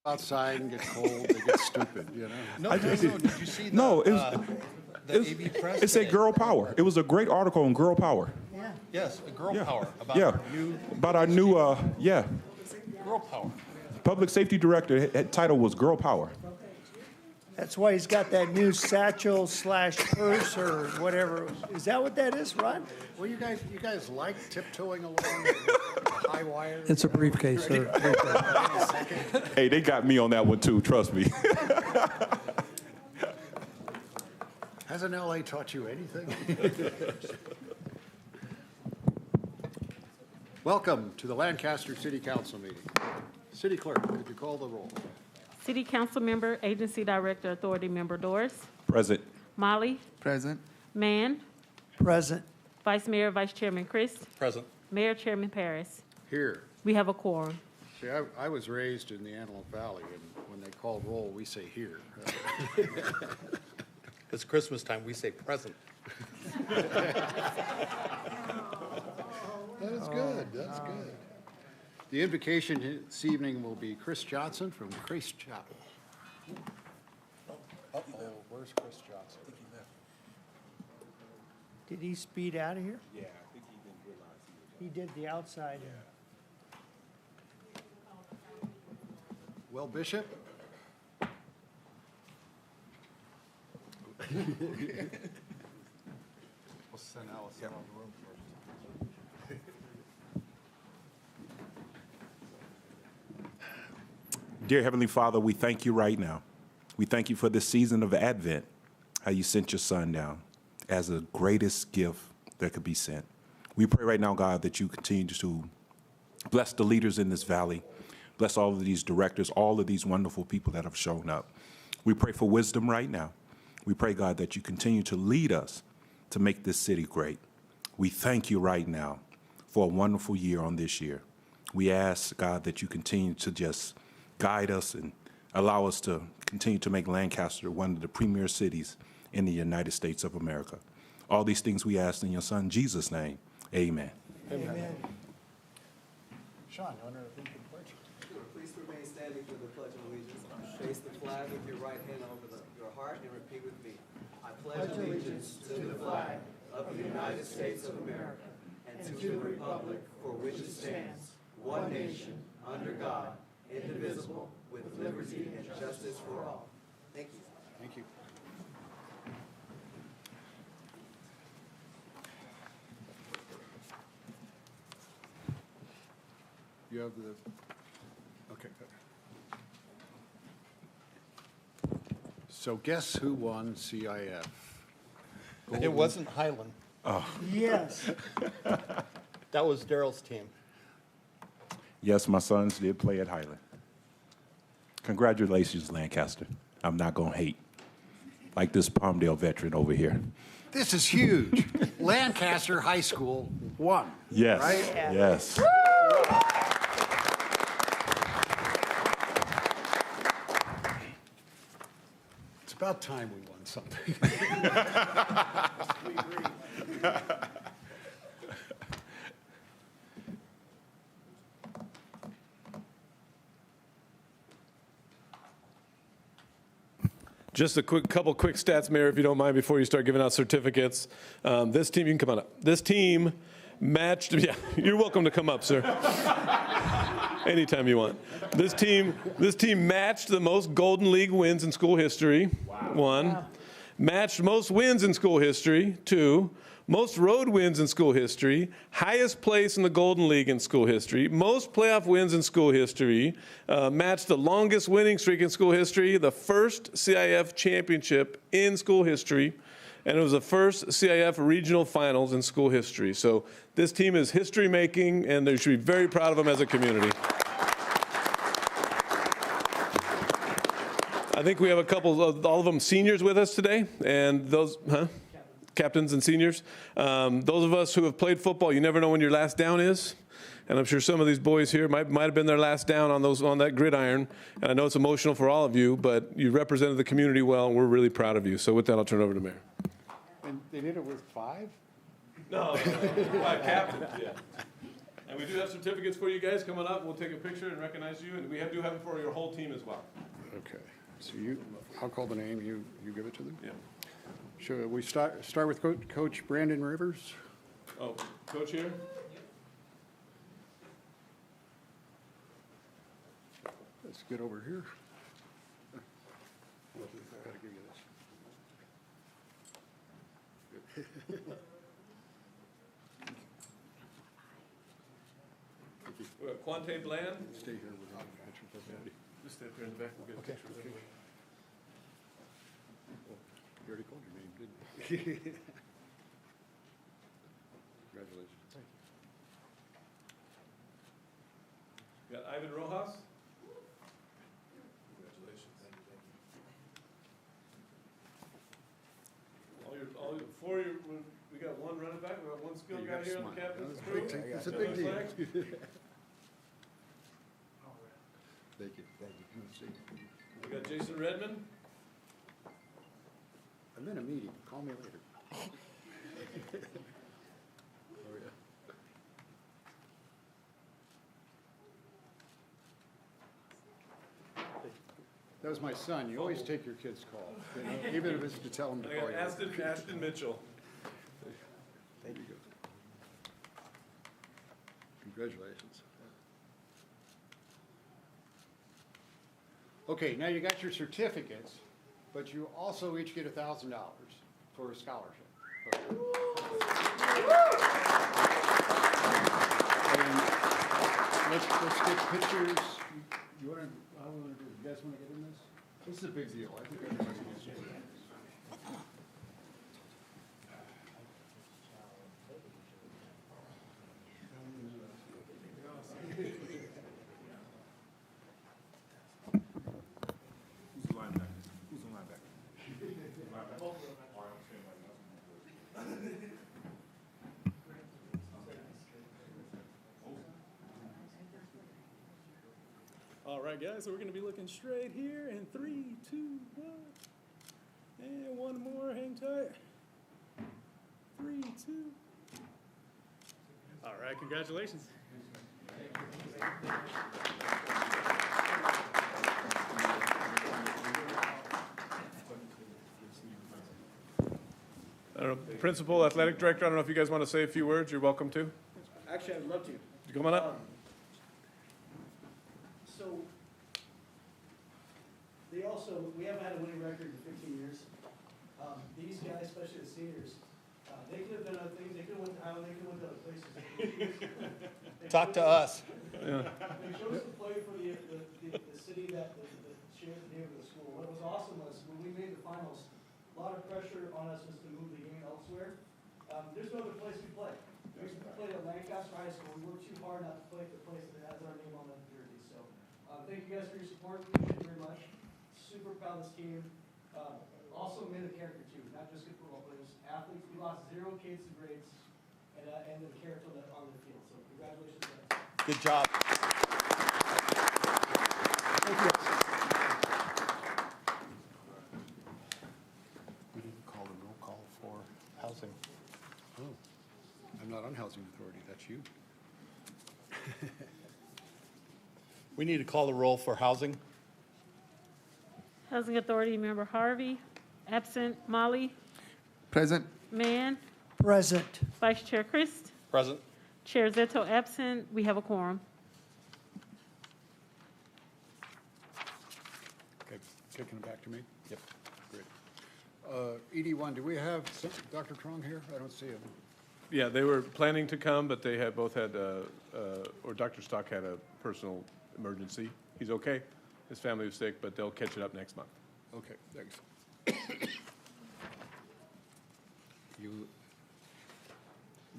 outside and get cold, they get stupid, you know? No. Did you see the, No, it was, the AV Press it said today? girl power. It was a great article on girl power. Yeah. Yes, a girl Yeah. power about Yeah. our new About our new, girl power. public safety director. Title was girl power. That's why he's got that new satchel / purse or whatever. Is that what that is, Ron? Well, you guys like tiptoeing along high wire? It's a briefcase, sir. Hey, they got me on that one too, trust me. Hasn't LA taught you anything? Welcome to the Lancaster City Council meeting. City Clerk, could you call the roll? City Council Member, Agency Director, Authority Member Doris. Present. Molly. Present. Mann. Present. Vice Mayor, Vice Chairman Chris. Present. Mayor, Chairman Paris. Here. We have a quorum. See, I was raised in the Antelope Valley, and when they call roll, we say here. It's Christmas time, we say present. That is good, that's good. The invocation this evening will be Chris Johnson from Grace Chapel. Uh-oh, where's Chris Johnson? I think he left. Did he speed out of here? Yeah, I think he didn't realize He did the outside. Well, Bishop? We'll send Alice out of the room first. Dear Heavenly Father, we thank you right now. We thank you for this season of Advent, how you sent your son down as the greatest gift that could be sent. We pray right now, God, that you continue to bless the leaders in this valley, bless all of these directors, all of these wonderful people that have shown up. We pray for wisdom right now. We pray, God, that you continue to lead us to make this city great. We thank you right now for a wonderful year on this year. We ask, God, that you continue to just guide us and allow us to continue to make Lancaster one of the premier cities in the United States of America. All these things we ask in your son, Jesus' name. Amen. Amen. Sean, you want to repeat the pledge? Sure. Please remain standing for the Pledge of Allegiance. Face the flag with your right hand over your heart and repeat with me. I pledge allegiance to the flag of the United States of America and to the republic for which it stands, one nation, under God, indivisible, with liberty and justice for all. Thank you. Thank you. You have the, okay, good. So guess who won CIF? It wasn't Highland. Yes. That was Daryl's team. Yes, my sons did play at Highland. Congratulations, Lancaster. I'm not going to hate. Like this Palmdale veteran over here. This is huge. Lancaster High School won. Yes, Right? yes. It's about time we won something. We agree. Just a couple quick stats, Mayor, if you don't mind, before you start giving out certificates. This team, you can come on up. This team matched, yeah, you're welcome to come up, sir. Anytime you want. This team matched the most Golden League wins in school history, one. Wow. Matched most wins in school history, two. Most road wins in school history, highest place in the Golden League in school history, most playoff wins in school history, matched the longest winning streak in school history, the first CIF championship in school history, and it was the first CIF regional finals in school history. So this team is history making, and they should be very proud of them as a community. I think we have a couple of all of them seniors with us today, and those, captains and seniors. Those of us who have played football, you never know when your last down is. And I'm sure some of these boys here might have been their last down on that gridiron. And I know it's emotional for all of you, but you represented the community well, and we're really proud of you. So with that, I'll turn it over to Mayor. And they did it with 5? No, 5 captains, yeah. And we do have certificates for you guys coming up. We'll take a picture and recognize you, and we do have them for your whole team as well. Okay, so I'll call the name, you give it to them? Yeah. Should we start with Coach Brandon Rivers? Oh, Coach here? Let's get over here. Gotta give you this. We have Quante Bland. Stay here with the picture of everybody. Just stay up here in the back. We'll get a picture of everybody. You already called your name, didn't you? Congratulations. We got Ivan Rojas. Congratulations. We got one running back, we got one skilled guy here on the captain's crew. It's a big deal. Flags. Thank you. Let's see. We got Jason Redmond. I'm in a meeting, call me later. Oh, yeah. That was my son, you always take your kid's call, you know, even if it's to tell them to I call got you. Ashton Mitchell. There you go. Congratulations. Okay, now you got your certificates, but you also each get $1,000 for a scholarship. And let's get pictures. You want to, how do you guys want to get in this? This is a big deal. I think everybody needs to do this. Who's the linebacker? Who's the linebacker? All right, guys, so we're gonna be looking straight here in 3, 2, 1. And one more, hang tight. 3, 2. All right, congratulations. I don't know, Principal, Athletic Director, I don't know if you guys want to say a few words, you're welcome to. Actually, I'd love to. Come on up. So, we haven't had a winning record in 15 years. These guys, especially the seniors, they could have done other things, they could have went to Highland, they could have went to other places. Talk to us. Yeah. They chose to play for the city that shares the name of the school. What was awesome was, when we made the finals, a lot of pressure on us was to move the game elsewhere. There's no other place we play. We played at Lancaster High School, we worked too hard not to play at the place that has our name on the jersey, so, thank you guys for your support, appreciate it very much. Super proud of this team. Also made a character too, not just good football players, athletes. We lost 0 kids to grades and the character on the field. So congratulations, guys. Good job. We didn't call the roll call for, Housing. oh, I'm not on Housing Authority, that's you. We need to call the roll for housing. Housing Authority Member Harvey, absent. Molly, Present. Mann, Present. Vice Chair Christ, Present. Chair Zeto absent. We have a quorum. Okay, kicking it back to me? Yep. Great. ED1, do we have Dr. Trong here? I don't see him. Yeah, they were planning to come, but they had both had, or Dr. Stock had a personal emergency. He's okay. His family was sick, but they'll catch it up next month. Okay, thanks. You,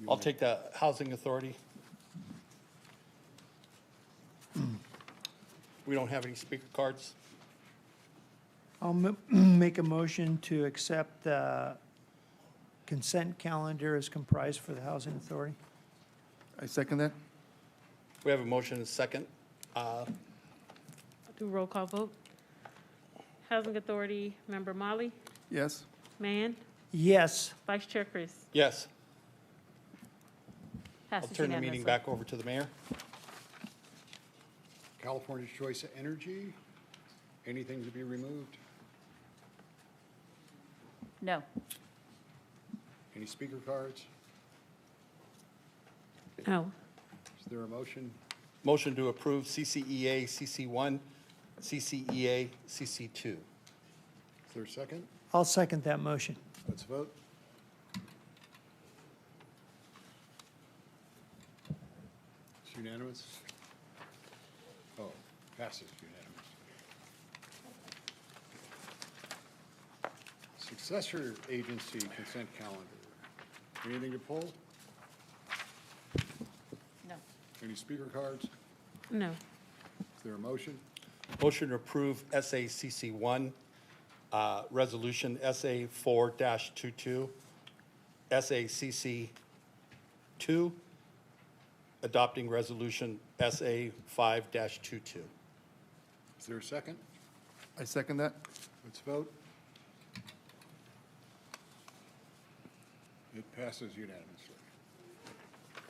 I'll take the housing authority. We don't have any speaker cards. I'll make a motion to accept the consent calendar as comprised for the Housing Authority. I second that. We have a motion and a second. Do roll call vote. Housing Authority Member Molly, Yes. Mann, Yes. Vice Chair Chris. Yes. I'll Passes turn the meeting unanimously. back over to the mayor. California Choice Energy, anything to be removed? No. Any speaker cards? No. Is there a motion? Motion to approve CCEA, CC1, CCEA, CC2. Is there a second? I'll second that motion. Let's vote. It's unanimous? Oh, passes unanimous. Successor agency consent calendar. Anything to pull? No. Any speaker cards? No. Is there a motion? Motion to approve SACC1, Resolution SA4-22, SACC2, adopting Resolution SA5-22. Is there a second? I second that. Let's vote. It passes unanimously.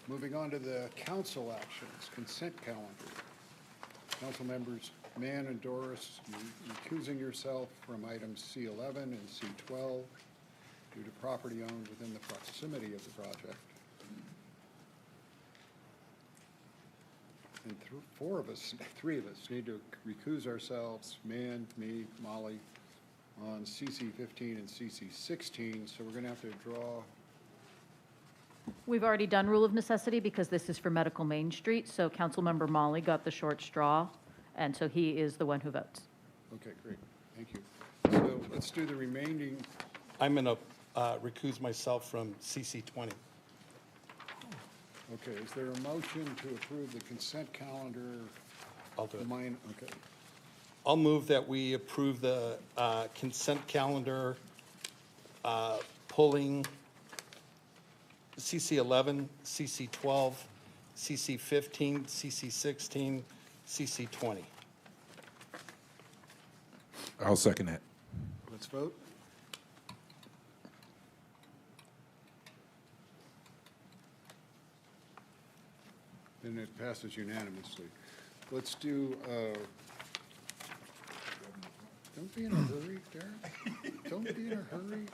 Moving on to the council actions, consent calendar. Council members Mann and Doris, you recusing yourself from items C11 and C12 due to property owned within the proximity of the project. And three of us need to recuse ourselves, Mann, me, Molly, on CC15 and CC16, so we're going to have to draw. We've already done rule of necessity because this is for Medical Main Street, so Councilmember Molly got the short straw, and so he is the one who votes. Okay, great, thank you. So let's do the remaining. I'm going to recuse myself from CC20. Okay, is there a motion to approve the consent calendar? I'll do it. Okay, I'll move that we approve the consent calendar, pulling CC11, CC12, CC15, CC16, CC20. I'll second that. let's vote. And it passes unanimously. Let's do, don't be in a hurry, Darren. Don't be in a hurry.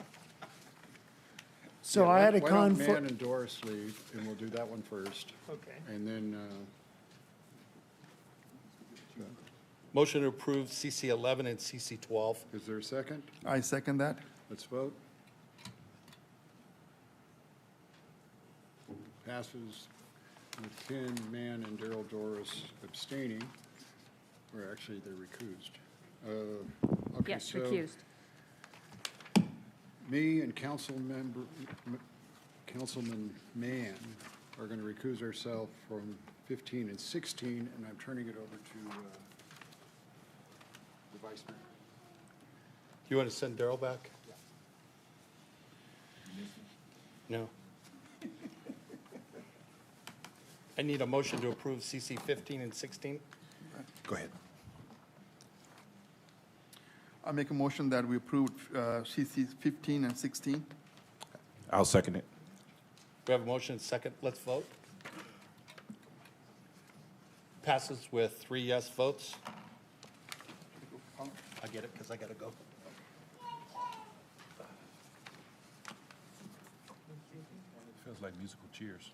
So Yeah, I had a why don't conflict. Mann and Doris leave, and we'll do that one first. Okay. And then, Motion to approve CC11 and CC12. is there a second? I second that. Let's vote. Passes with Ken, Mann, and Darrell Doris abstaining, or actually they're recused. Okay, Yes, so recused. me and Councilman Mann are going to recuse ourselves from 15 and 16, and I'm turning it over to the Vice Mayor. You want to send Daryl back? No. I need a motion to approve CC 15 and 16. Go ahead. I make a motion that we approve CC 15 and 16. I'll second it. We have a motion and second. Let's vote. Passes with 3 yes votes. I get it because I got to go. Feels like musical cheers.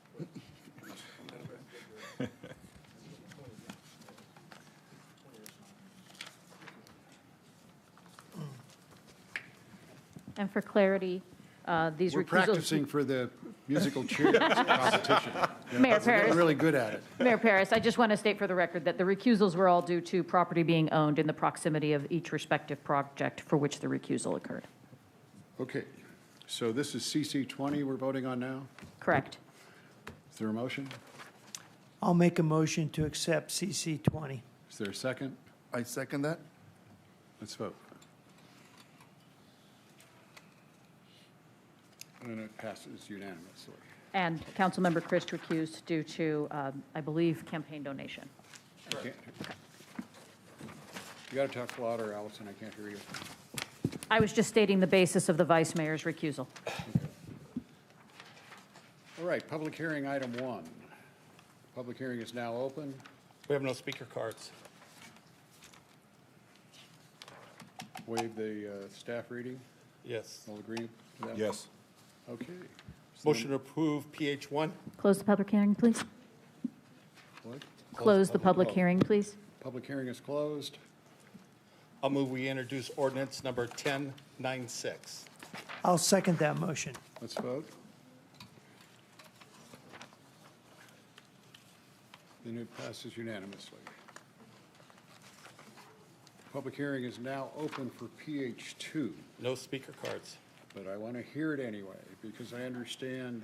And for clarity, these We're recusals. practicing for the musical cheers competition. You know, Mayor we're getting Paris. really good at it. Mayor Paris, I just want to state for the record that the recusals were all due to property being owned in the proximity of each respective project for which the recusal occurred. Okay, so this is CC 20 we're voting on now. Correct. Is there a motion? I'll make a motion to accept CC 20. Is there a second? I second that. Let's vote. And it passes unanimously. And Councilmember Christ recused due to, I believe, campaign donation. I can't- You got to talk louder, Allison, I can't hear you. I was just stating the basis of the vice mayor's recusal. All right, public hearing item 1. Public hearing is now open. We have no speaker cards. Waive the staff reading. Yes. All agree to that? Yes. Okay. Motion to approve PH1. Close the public hearing, please. What? Close the public hearing, please. Public hearing is closed. I'll move we introduce ordinance number 1096. I'll second that motion. Let's vote. Then it passes unanimously. Public hearing is now open for PH2, No speaker cards. but I want to hear it anyway, because I understand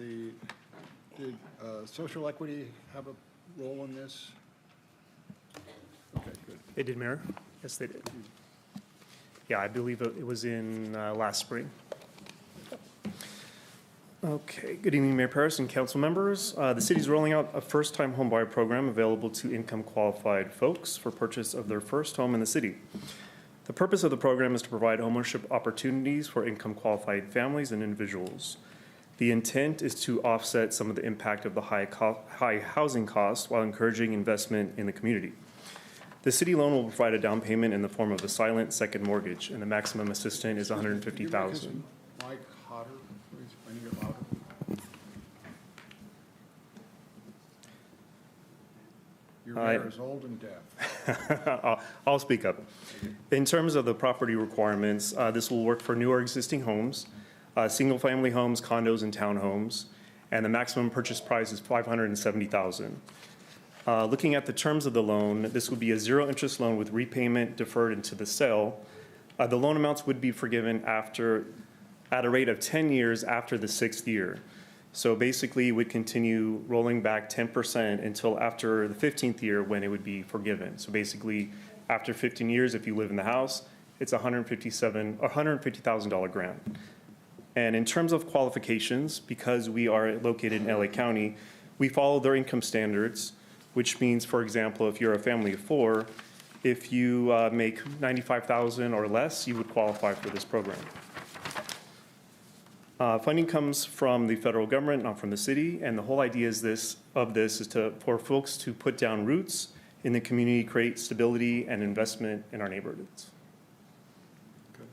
did social equity have a role in this? Okay, good. They did, Mayor? Yes, they did. Yeah, I believe it was in last spring. Okay, good evening, Mayor Paris and council members. The city's rolling out a first-time homebuyer program available to income-qualified folks for purchase of their first home in the city. The purpose of the program is to provide homeownership opportunities for income-qualified families and individuals. The intent is to offset some of the impact of the high housing costs while encouraging investment in the community. The city loan will provide a down payment in the form of a silent second mortgage, and the maximum assistance is $150,000. Mike Hodder, please, I need it louder. Your mayor is old and deaf. I'll speak up. In terms of the property requirements, this will work for new or existing homes, single-family homes, condos, and townhomes, and the maximum purchase price is $570,000. Looking at the terms of the loan, this would be a zero-interest loan with repayment deferred into the sale. The loan amounts would be forgiven at a rate of 10 years after the 6th year. So basically, it would continue rolling back 10% until after the 15th year when it would be forgiven. So basically, after 15 years, if you live in the house, it's $150,000 grant. And in terms of qualifications, because we are located in LA County, we follow their income standards, which means, for example, if you're a family of 4, if you make $95,000 or less, you would qualify for this program. Funding comes from the federal government, not from the city, and the whole idea is for folks to put down roots in the community, create stability and investment in our neighborhoods. Good,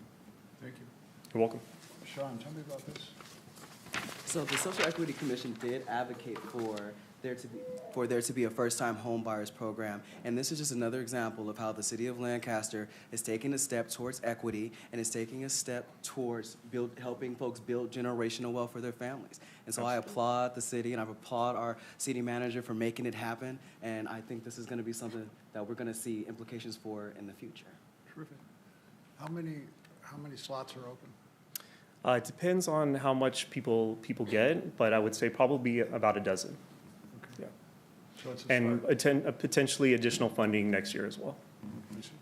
thank you. You're welcome. Sean, tell me about this. So the Social Equity Commission did advocate for there to be a first-time home buyers program, and this is just another example of how the city of Lancaster is taking a step towards equity and is taking a step towards helping folks build generational wealth for their families. And so I applaud the city and I applaud our city manager for making it happen, and I think this is going to be something that we're going to see implications for in the future. Terrific. How many slots are open? It depends on how much people get, but I would say probably about a dozen. Okay. Yeah. So it's a And start. potentially additional funding next year as well. I see.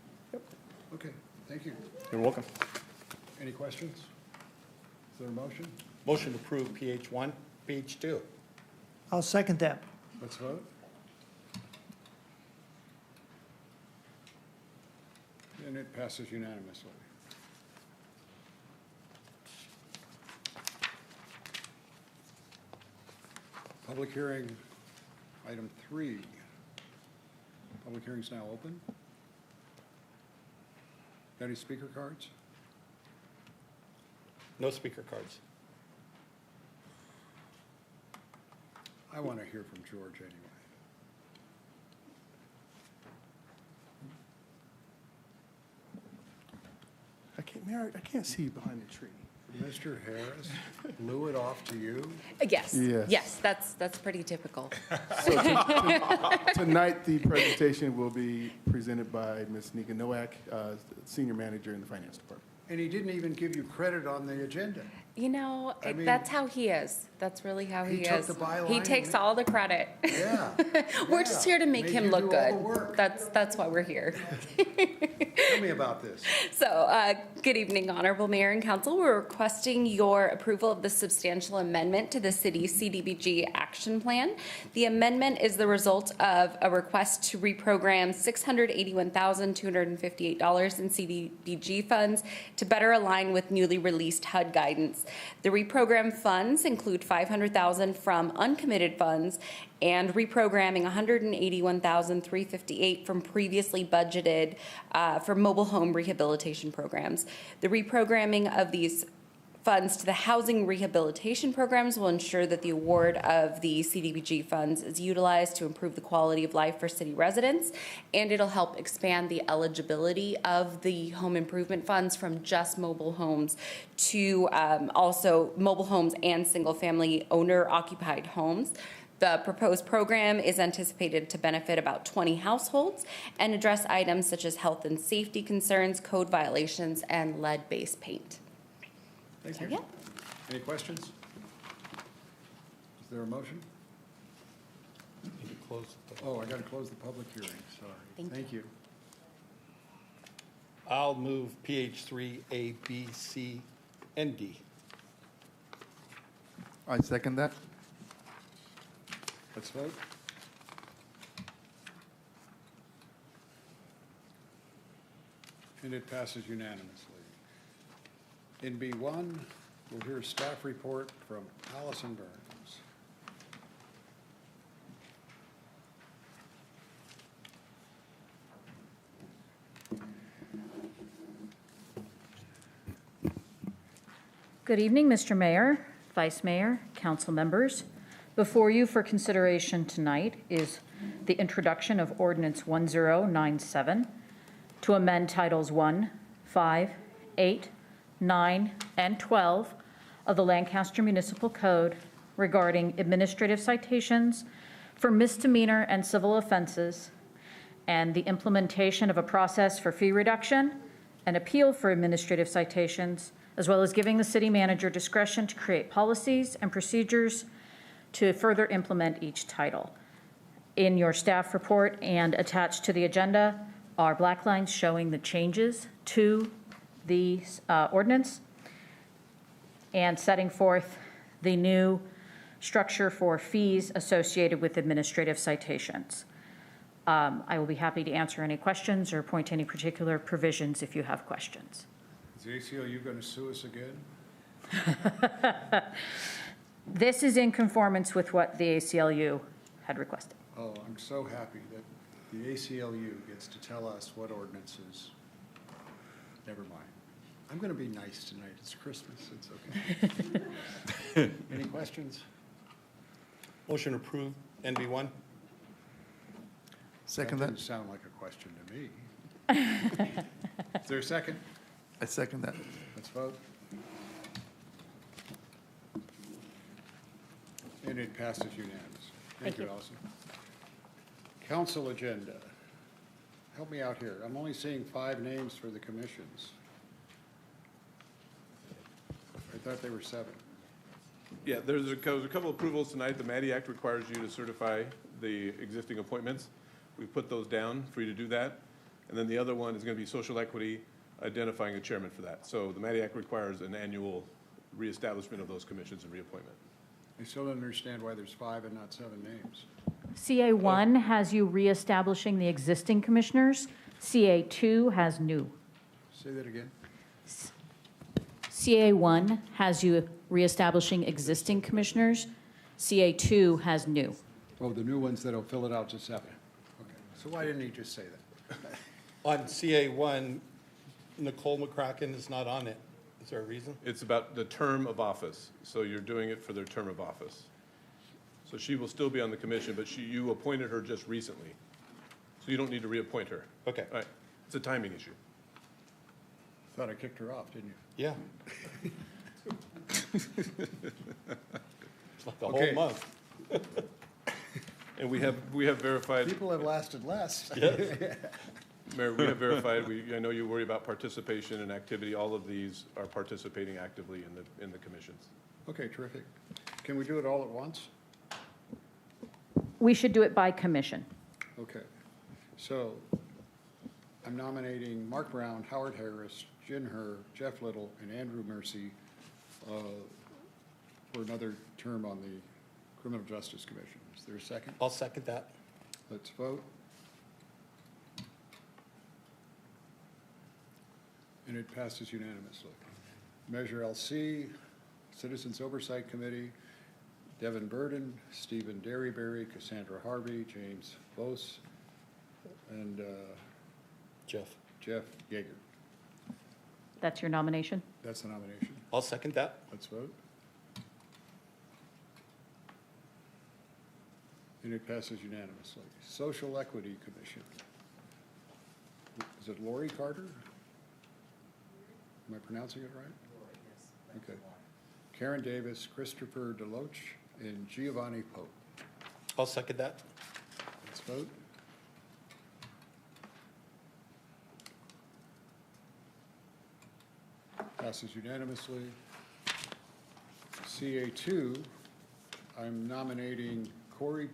Okay, thank you. You're welcome. Any questions? Is there a motion? Motion to approve PH1, PH2. I'll second that. Let's vote. And it passes unanimously. Public hearing, item 3. Public hearing is now open. Got any speaker cards? No speaker cards. I want to hear from George anyway. Mayor, I can't see you behind the tree. Mr. Harris blew it off to you? Yes. Yes. Yes, that's pretty typical. So tonight, the presentation will be presented by Ms. Nika Nowak, Senior Manager in the Finance Department. And he didn't even give you credit on the agenda. You know, I mean, that's how he is. That's really how he he took is. the byline He takes and- all the credit. Yeah. We're just here to make Made him you look do all good. the work. That's why we're here. Tell me about this. So, good evening, Honorable Mayor and Council. We're requesting your approval of the substantial amendment to the city's CDBG action plan. The amendment is the result of a request to reprogram $681,258 in CDBG funds to better align with newly released HUD guidance The reprogram funds include $500,000 from uncommitted funds and reprogramming $181,358 from previously budgeted for mobile home rehabilitation programs. The reprogramming of these funds to the housing rehabilitation programs will ensure that the award of the CDBG funds is utilized to improve the quality of life for city residents, and it'll help expand the eligibility of the home improvement funds from just mobile homes to also mobile homes and single-family owner-occupied homes. The proposed program is anticipated to benefit about 20 households and address items such as health and safety concerns, code violations, and lead-based paint. Thank you. Yeah. Any questions? Is there a motion? Need to close the- Oh, I got to close the public hearing, sorry. Thank you. I'll move PH3, A, B, C, and D. I second that. Let's vote. And it passes unanimously. In B1, we'll hear a staff report from Allison Burns. Good evening, Mr. Mayor, Vice Mayor, council members. Before you for consideration tonight is the introduction of Ordinance 1097 to amend Titles 1, 5, 8, 9, and 12 of the Lancaster Municipal Code regarding administrative citations for misdemeanor and civil offenses, and the implementation of a process for fee reduction and appeal for administrative citations, as well as giving the city manager discretion to create policies and procedures to further implement each title. In your staff report and attached to the agenda are black lines showing the changes to the ordinance and setting forth the new structure for fees associated with administrative citations. I will be happy to answer any questions or point to any particular provisions if you have questions. Is the ACLU going to sue us again? This is in conformance with what the ACLU had requested. Oh, I'm so happy that the ACLU gets to tell us what ordinances. Never mind. I'm going to be nice tonight. It's Christmas. It's okay. Any questions? Motion approved, NB1. Second That that. didn't sound like a question to me. Is there a second? I second that. Let's vote. And it passes unanimously. Thank you, Allison. Council agenda. Help me out here. I'm only seeing 5 names for the commissions. I thought they were 7. Yeah, there's a couple approvals tonight. The MADI Act requires you to certify the existing appointments. We've put those down for you to do that. And then the other one is going to be social equity, identifying a chairman for that. So the MADI Act requires an annual reestablishment of those commissions and reappointment. I still don't understand why there's 5 and not 7 names. CA1 has you reestablishing the existing commissioners. CA2 has new. Say that again. CA1 has you reestablishing existing commissioners. CA2 has new. Oh, the new ones that'll fill it out to 7. Okay. So why didn't he just say that? On CA1, Nicole McCracken is not on it. Is there a reason? It's about the term of office. So you're doing it for their term of office. So she will still be on the commission, but you appointed her just recently. So you don't need to reappoint her. Okay. All right. It's a timing issue. Thought I kicked her off, didn't you? Yeah. It's like a Okay. whole month. And we have verified. People have lasted less. Mayor, we have verified, I know you worry about participation and activity. All of these are participating actively in the commissions. Okay, terrific. Can we do it all at once? We should do it by commission. Okay. So I'm nominating Mark Brown, Howard Harris, Jin Herr, Jeff Little, and Andrew Mercy for another term on the Criminal Justice Commission. Is there a second? I'll second that. Let's vote. And it passes unanimously. Measure LC, Citizens Oversight Committee, Devin Burden, Stephen Derryberry, Cassandra Harvey, James Vos, and Jeff. Jeff Yeager. That's your nomination? That's the nomination. I'll second that. Let's vote. And it passes unanimously. Social Equity Commission. Is it Lori Carter? Am I pronouncing it right? Lori, yes. Okay. Karen Davis, Christopher Deloach, and Giovanni Pope. I'll second that. Let's vote. Passes unanimously. CA2, I'm nominating Corey.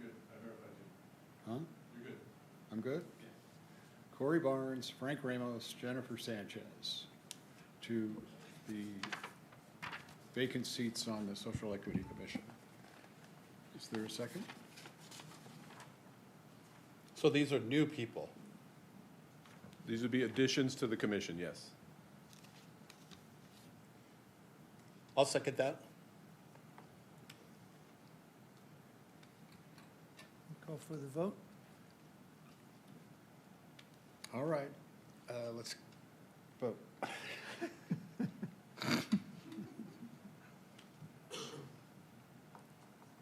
You're good. I verified you. Huh? You're good. I'm good? Yeah. Corey Barnes, Frank Ramos, Jennifer Sanchez to the vacant seats on the Social Equity Commission. Is there a second? So these are new people. These would be additions to the commission, yes. I'll second that. Call for the vote. All right, let's vote.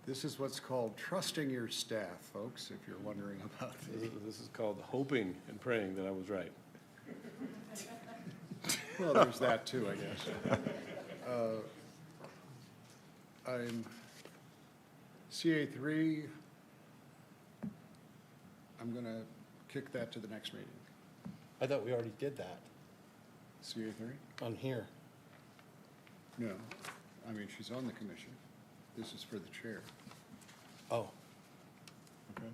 This is what's called trusting your staff, folks, if you're wondering about this. This is called hoping and praying that I was right. Well, there's that too, I guess. I'm CA3, I'm going to kick that to the next meeting. I thought we already did that CA3? on here. No, I mean, she's on the commission. This is for the chair. Oh, Okay.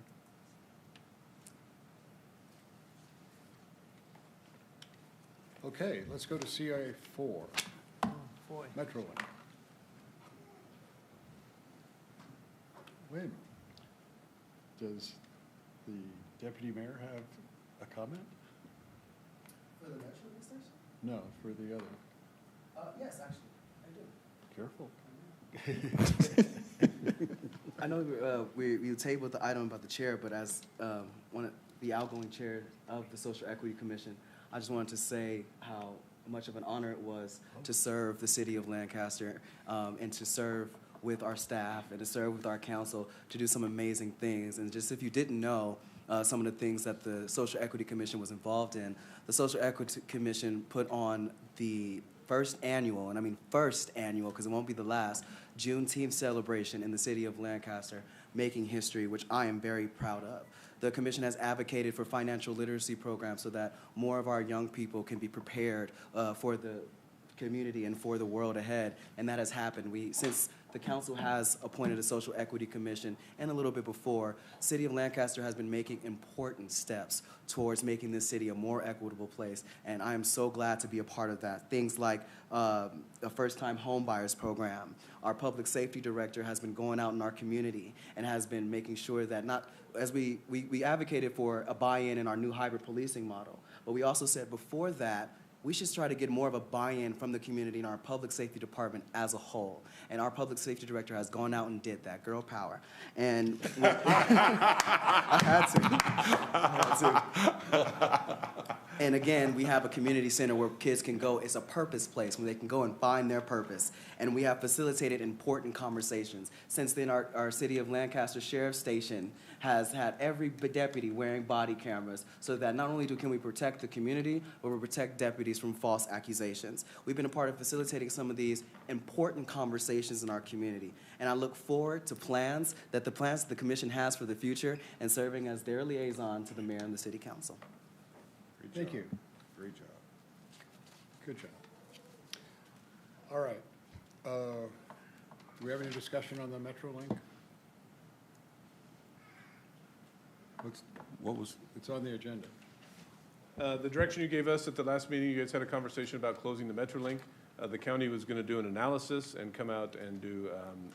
Okay, let's go to CA4, Oh, boy. MetroLink. Wait a minute. Does the deputy mayor have a comment? For the Metro extension? No, for the other. Yes, actually, I do. Careful. I know we tabled the item about the chair, but as the outgoing chair of the Social Equity Commission, I just wanted to say how much of an honor it was to serve the city of Lancaster and to serve with our staff and to serve with our council to do some amazing things. And just if you didn't know some of the things that the Social Equity Commission was involved in, the Social Equity Commission put on the first annual, and I mean first annual because it won't be the last, Juneteenth celebration in the city of Lancaster, making history, which I am very proud of. The commission has advocated for financial literacy programs so that more of our young people can be prepared for the community and for the world ahead, and that has happened. Since the council has appointed a social equity commission and a little bit before, City of Lancaster has been making important steps towards making this city a more equitable place, and I am so glad to be a part of that. Things like a first-time home buyers program. Our public safety director has been going out in our community and has been making sure that as we advocated for a buy-in in our new hybrid policing model, but we also said before that, we should try to get more of a buy-in from the community in our public safety department as a whole. And our public safety director has gone out and did that, girl power. And I had to. And again, we have a community center where kids can go. It's a purpose place where they can go and find their purpose. And we have facilitated important conversations. Since then, our City of Lancaster Sheriff's Station has had every deputy wearing body cameras so that not only can we protect the community, but we protect deputies from false accusations. We've been a part of facilitating some of these important conversations in our community. And I look forward to the plans that the commission has for the future and serving as their liaison to the mayor and the city council. Thank you. Great job. Good job. All right. Do we have any discussion on the MetroLink? It's on the agenda. The direction you gave us at the last meeting, you guys had a conversation about closing the MetroLink. The county was going to do an analysis and come out and do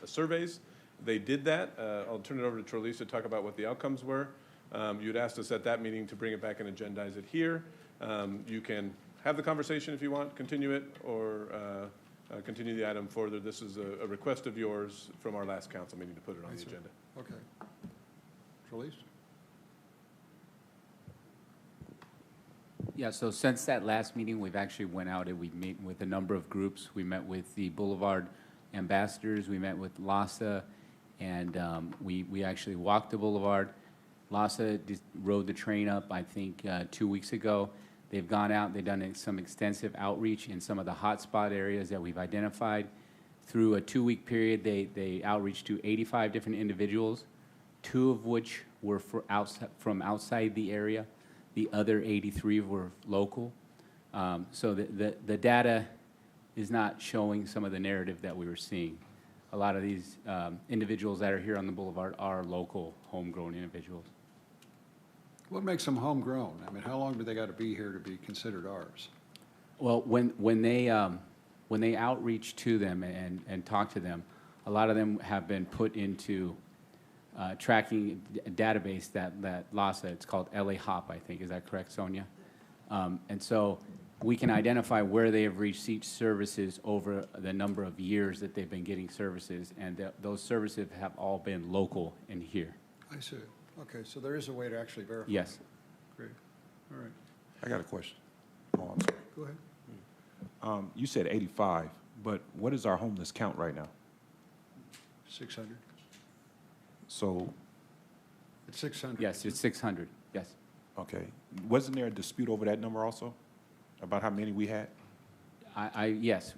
surveys. They did that. I'll turn it over to Trolisa to talk about what the outcomes were. You'd asked us at that meeting to bring it back and agendize it here. You can have the conversation if you want, continue it, or continue the item further. This is a request of yours from our last council meeting to put it on I the see. agenda. Okay. Trelease? Yeah, so since that last meeting, we've actually went out and we've met with a number of groups. We met with the Boulevard ambassadors, we met with LASA, and we actually walked the Boulevard. LASA rode the train up, I think, 2 weeks ago. They've gone out, they've done some extensive outreach in some of the hotspot areas that we've identified. Through a 2-week period, they outreached to 85 different individuals, 2 of which were from outside the area. The other 83 were local. So the data is not showing some of the narrative that we were seeing. A lot of these individuals that are here on the boulevard are local, homegrown individuals. What makes them homegrown? I mean, how long do they got to be here to be considered ours? Well, when they outreach to them and talk to them, a lot of them have been put into tracking database that LASA, it's called LA HOP, I think. Is that correct, Sonia? And so we can identify where they have received services over the number of years that they've been getting services, and those services have all been local and here. I see. Okay, so there is a way to actually verify. Yes. Great. All right. I got a question. Oh, I'm sorry. Go ahead. You said 85, but what is our homeless count right now? 600. So, It's 600. Yes, it's 600, yes. okay. Wasn't there a dispute over that number also? About how many we had? Yes,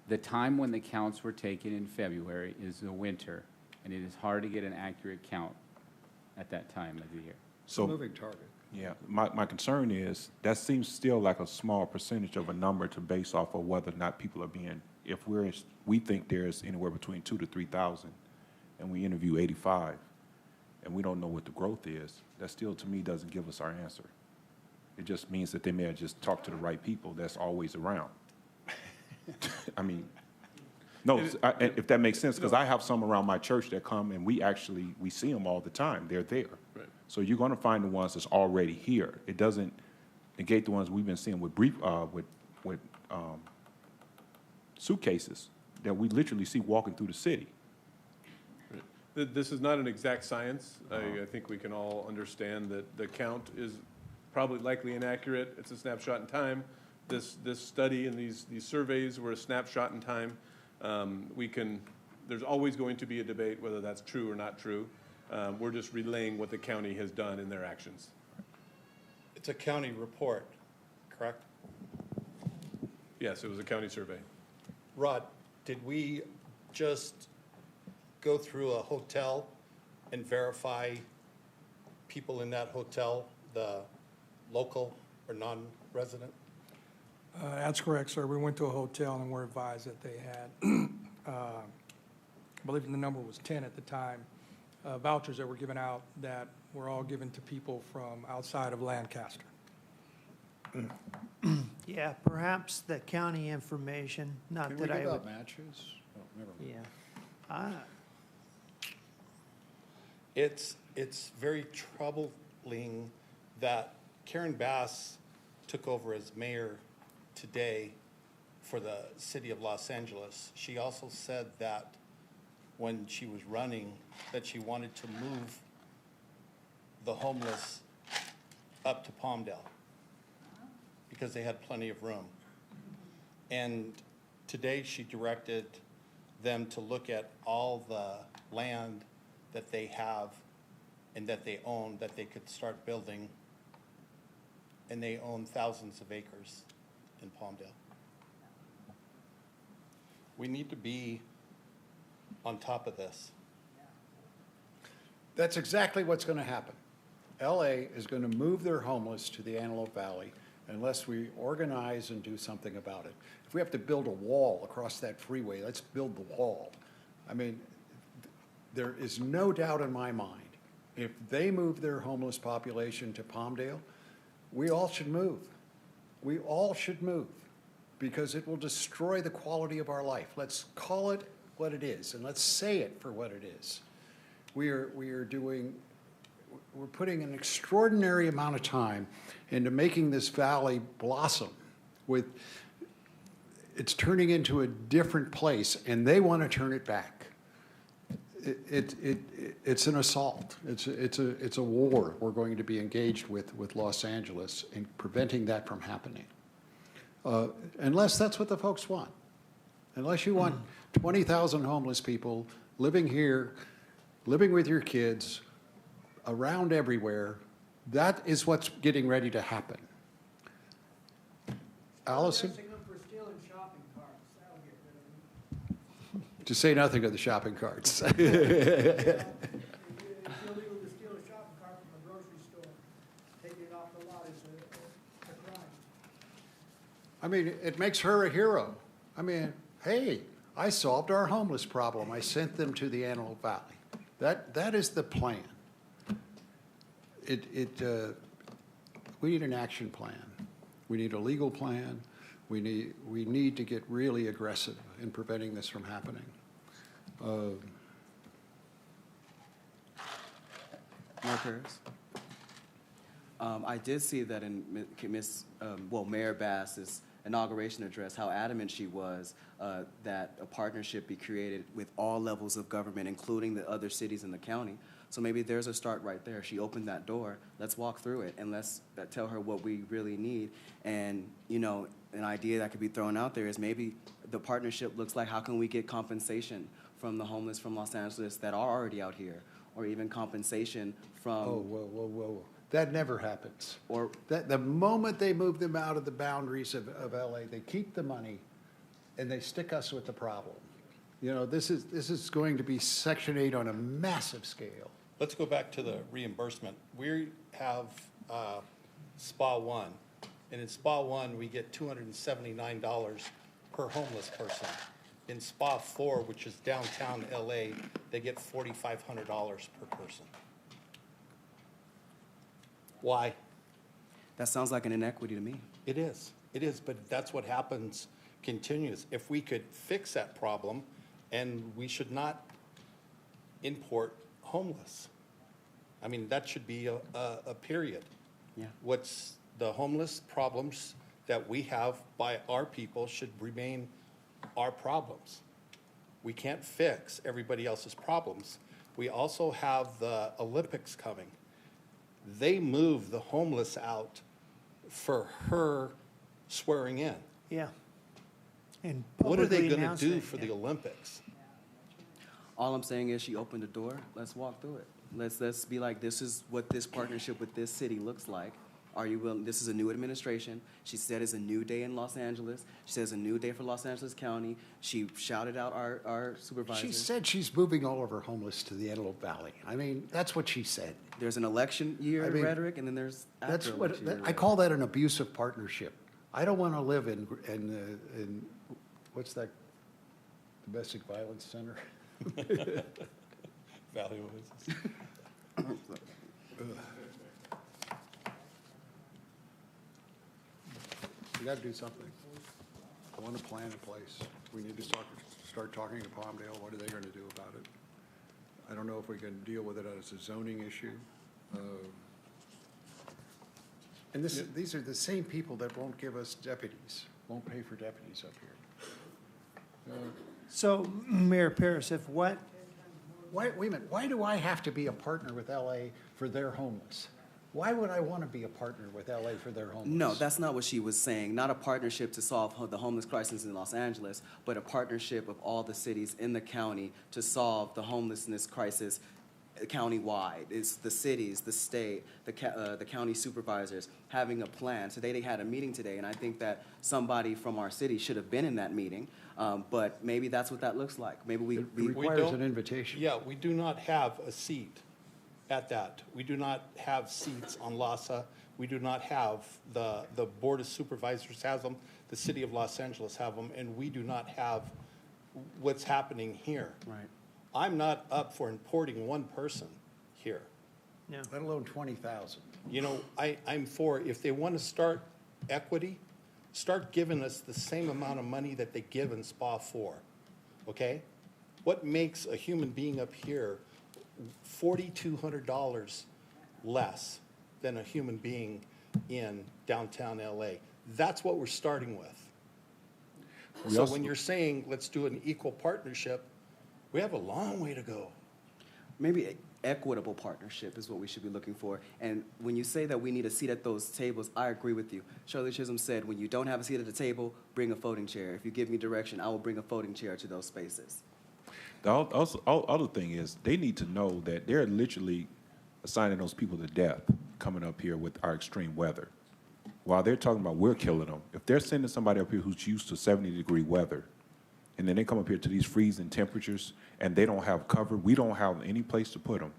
the time when the counts were taken in February is the winter, and it is hard to get an accurate count at that time of the year. So, Moving target. yeah, my concern is that seems still like a small percentage of a number to base off of whether or not people are being, if we think there's anywhere between 2,000 to 3,000, and we interview 85, and we don't know what the growth is, that still, to me, doesn't give us our answer. It just means that they may have just talked to the right people that's always around. I mean, no, if that makes sense, because I have some around my church that come, and we see them all the time. They're there. Right. So you're going to find the ones that's already here. It doesn't negate the ones we've been seeing with suitcases that we literally see walking through the city. This is not an exact science. I think we can all understand that the count is probably likely inaccurate. It's a snapshot in time. This study and these surveys were a snapshot in time. There's always going to be a debate whether that's true or not true. We're just relaying what the county has done in their actions. It's a county report, correct? Yes, it was a county survey. Rod, did we just go through a hotel and verify people in that hotel, the local or non-resident? That's correct, sir. We went to a hotel and were advised that they had, I believe the number was 10 at the time, vouchers that were given out that were all given to people from outside of Lancaster. Yeah, perhaps the county information, not Can we that I give would. out matches? Oh, never mind. Yeah. It's very troubling that Karen Bass took over as mayor today for the city of Los Angeles. She also said that when she was running, that she wanted to move the homeless up to Palmdale because they had plenty of room. And today she directed them to look at all the land that they have and that they own, that they could start building. And they own thousands of acres in Palmdale. We need to be on top of this. That's exactly what's going to happen. LA is going to move their homeless to the Antelope Valley unless we organize and do something about it. If we have to build a wall across that freeway, let's build the wall. I mean, there is no doubt in my mind, if they move their homeless population to Palmdale, we all should move. We all should move because it will destroy the quality of our life. Let's call it what it is and let's say it for what it is. We are doing we're putting an extraordinary amount of time into making this valley blossom with, it's turning into a different place, and they want to turn it back. It's an assault. It's a war we're going to be engaged with Los Angeles in preventing that from happening. Unless that's what the folks want. Unless you want 20,000 homeless people living here, living with your kids, around everywhere, that is what's getting ready to happen. Allison? To say nothing of the shopping carts. It's illegal to steal a shopping cart from a grocery store. Taking it off the lot is a crime. I mean, it makes her a hero. I mean, hey, I solved our homeless problem. I sent them to the Antelope Valley. That is the plan. We need an action plan. We need a legal plan. We need to get really aggressive in preventing this from happening. Mayor Paris? I did see that in Mayor Bass's inauguration address, how adamant she was that a partnership be created with all levels of government, including the other cities in the county. So maybe there's a start right there. She opened that door. Let's walk through it, and let's tell her what we really need. And, you know, an idea that could be thrown out there is maybe the partnership looks like, how can we get compensation from the homeless from Los Angeles that are already out here, or even compensation from... Oh, whoa. That never happens. Or the moment they move them out of the boundaries of LA, they keep the money and they stick us with the problem. You know, this is going to be Section 8 on a massive scale. Let's go back to the reimbursement. We have SPA 1, and in SPA 1, we get $279 per homeless person. In SPA 4, which is downtown LA, they get $4,500 per person. Why? That sounds like an inequity to me. It is, but that's what happens continuous. If we could fix that problem, and we should not import homeless. I mean, that should be a period. Yeah. What's the homeless problems that we have by our people should remain our problems. We can't fix everybody else's problems. We also have the Olympics coming. They move the homeless out for her swearing in. Yeah. And What are they publicly going to announce do it, for yeah. the Olympics? All I'm saying is she opened the door. Let's walk through it. Let's be like, this is what this partnership with this city looks like. Are you willing? This is a new administration. She said it's a new day in Los Angeles. She says a new day for Los Angeles County. She shouted out our supervisor. She said she's moving all of her homeless to the Antelope Valley. I mean, that's what she said. There's an election year rhetoric, and then there's That's after what election year I call that an abusive partnership. I don't want to live in what's that domestic violence center? Valley Oasis. We got to do something. I want a plan in place. We need to start talking to Palmdale. What are they going to do about it? I don't know if we can deal with it as a zoning issue. And these are the same people that won't give us deputies, won't pay for deputies up here. So, Mayor Paris, wait a minute, why do I have to be a partner with LA for their homeless? Why would I want to be a partner with LA for their homeless? No, that's not what she was saying. Not a partnership to solve the homeless crisis in Los Angeles, but a partnership of all the cities in the county to solve the homelessness crisis county-wide. It's the cities, the state, the county supervisors having a plan. Today they had a meeting today, and I think that somebody from our city should have been in that meeting. But maybe that's what that looks like. Maybe it requires an invitation. Yeah, we do not have a seat at that. We do not have seats on LASA. We do not have the Board of Supervisors has them, the City of Los Angeles have them, and we do not have what's happening here. Right. I'm not up for importing one person here. Yeah. Let alone 20,000. You know, I'm for, if they want to start equity, start giving us the same amount of money that they give in SPA 4, okay? What makes a human being up here $4,200 less than a human being in downtown LA. That's what we're starting with. So when you're saying, let's do an equal partnership, we have a long way to go. Maybe equitable partnership is what we should be looking for. And when you say that we need a seat at those tables, I agree with you. Shirley Chisholm said, when you don't have a seat at the table, bring a folding chair. If you give me direction, I will bring a folding chair to those spaces. The other thing is, they need to know that they're literally assigning those people to death coming up here with our extreme weather. While they're talking about we're killing them, if they're sending somebody up here who's used to 70-degree weather, and then they come up here to these freezing temperatures, and they don't have cover, we don't have any place to put them.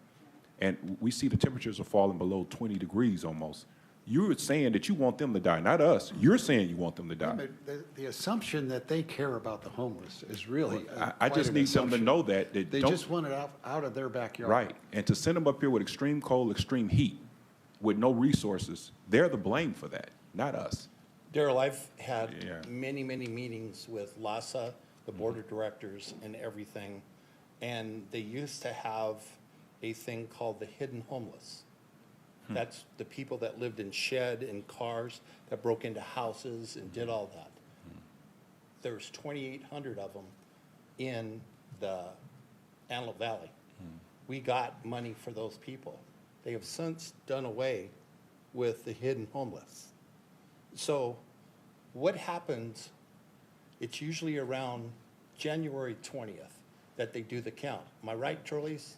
And we see the temperatures are falling below 20 degrees almost. You're saying that you want them to die, not us. You're saying you want them to die. The assumption that they care about the homeless is really I just need them to know that. They just want it out of their backyard. Right, and to send them up here with extreme cold, extreme heat, with no resources, they're the blame for that, not us. Daryl, I've had many, many meetings with LASA, the board of directors and everything, and they used to have a thing called the hidden homeless. That's the people that lived in shed and cars that broke into houses and did all that. There's 2,800 of them in the Antelope Valley. We got money for those people. They have since done away with the hidden homeless. So what happens, it's usually around January 20th that they do the count. Am I right, Charlize?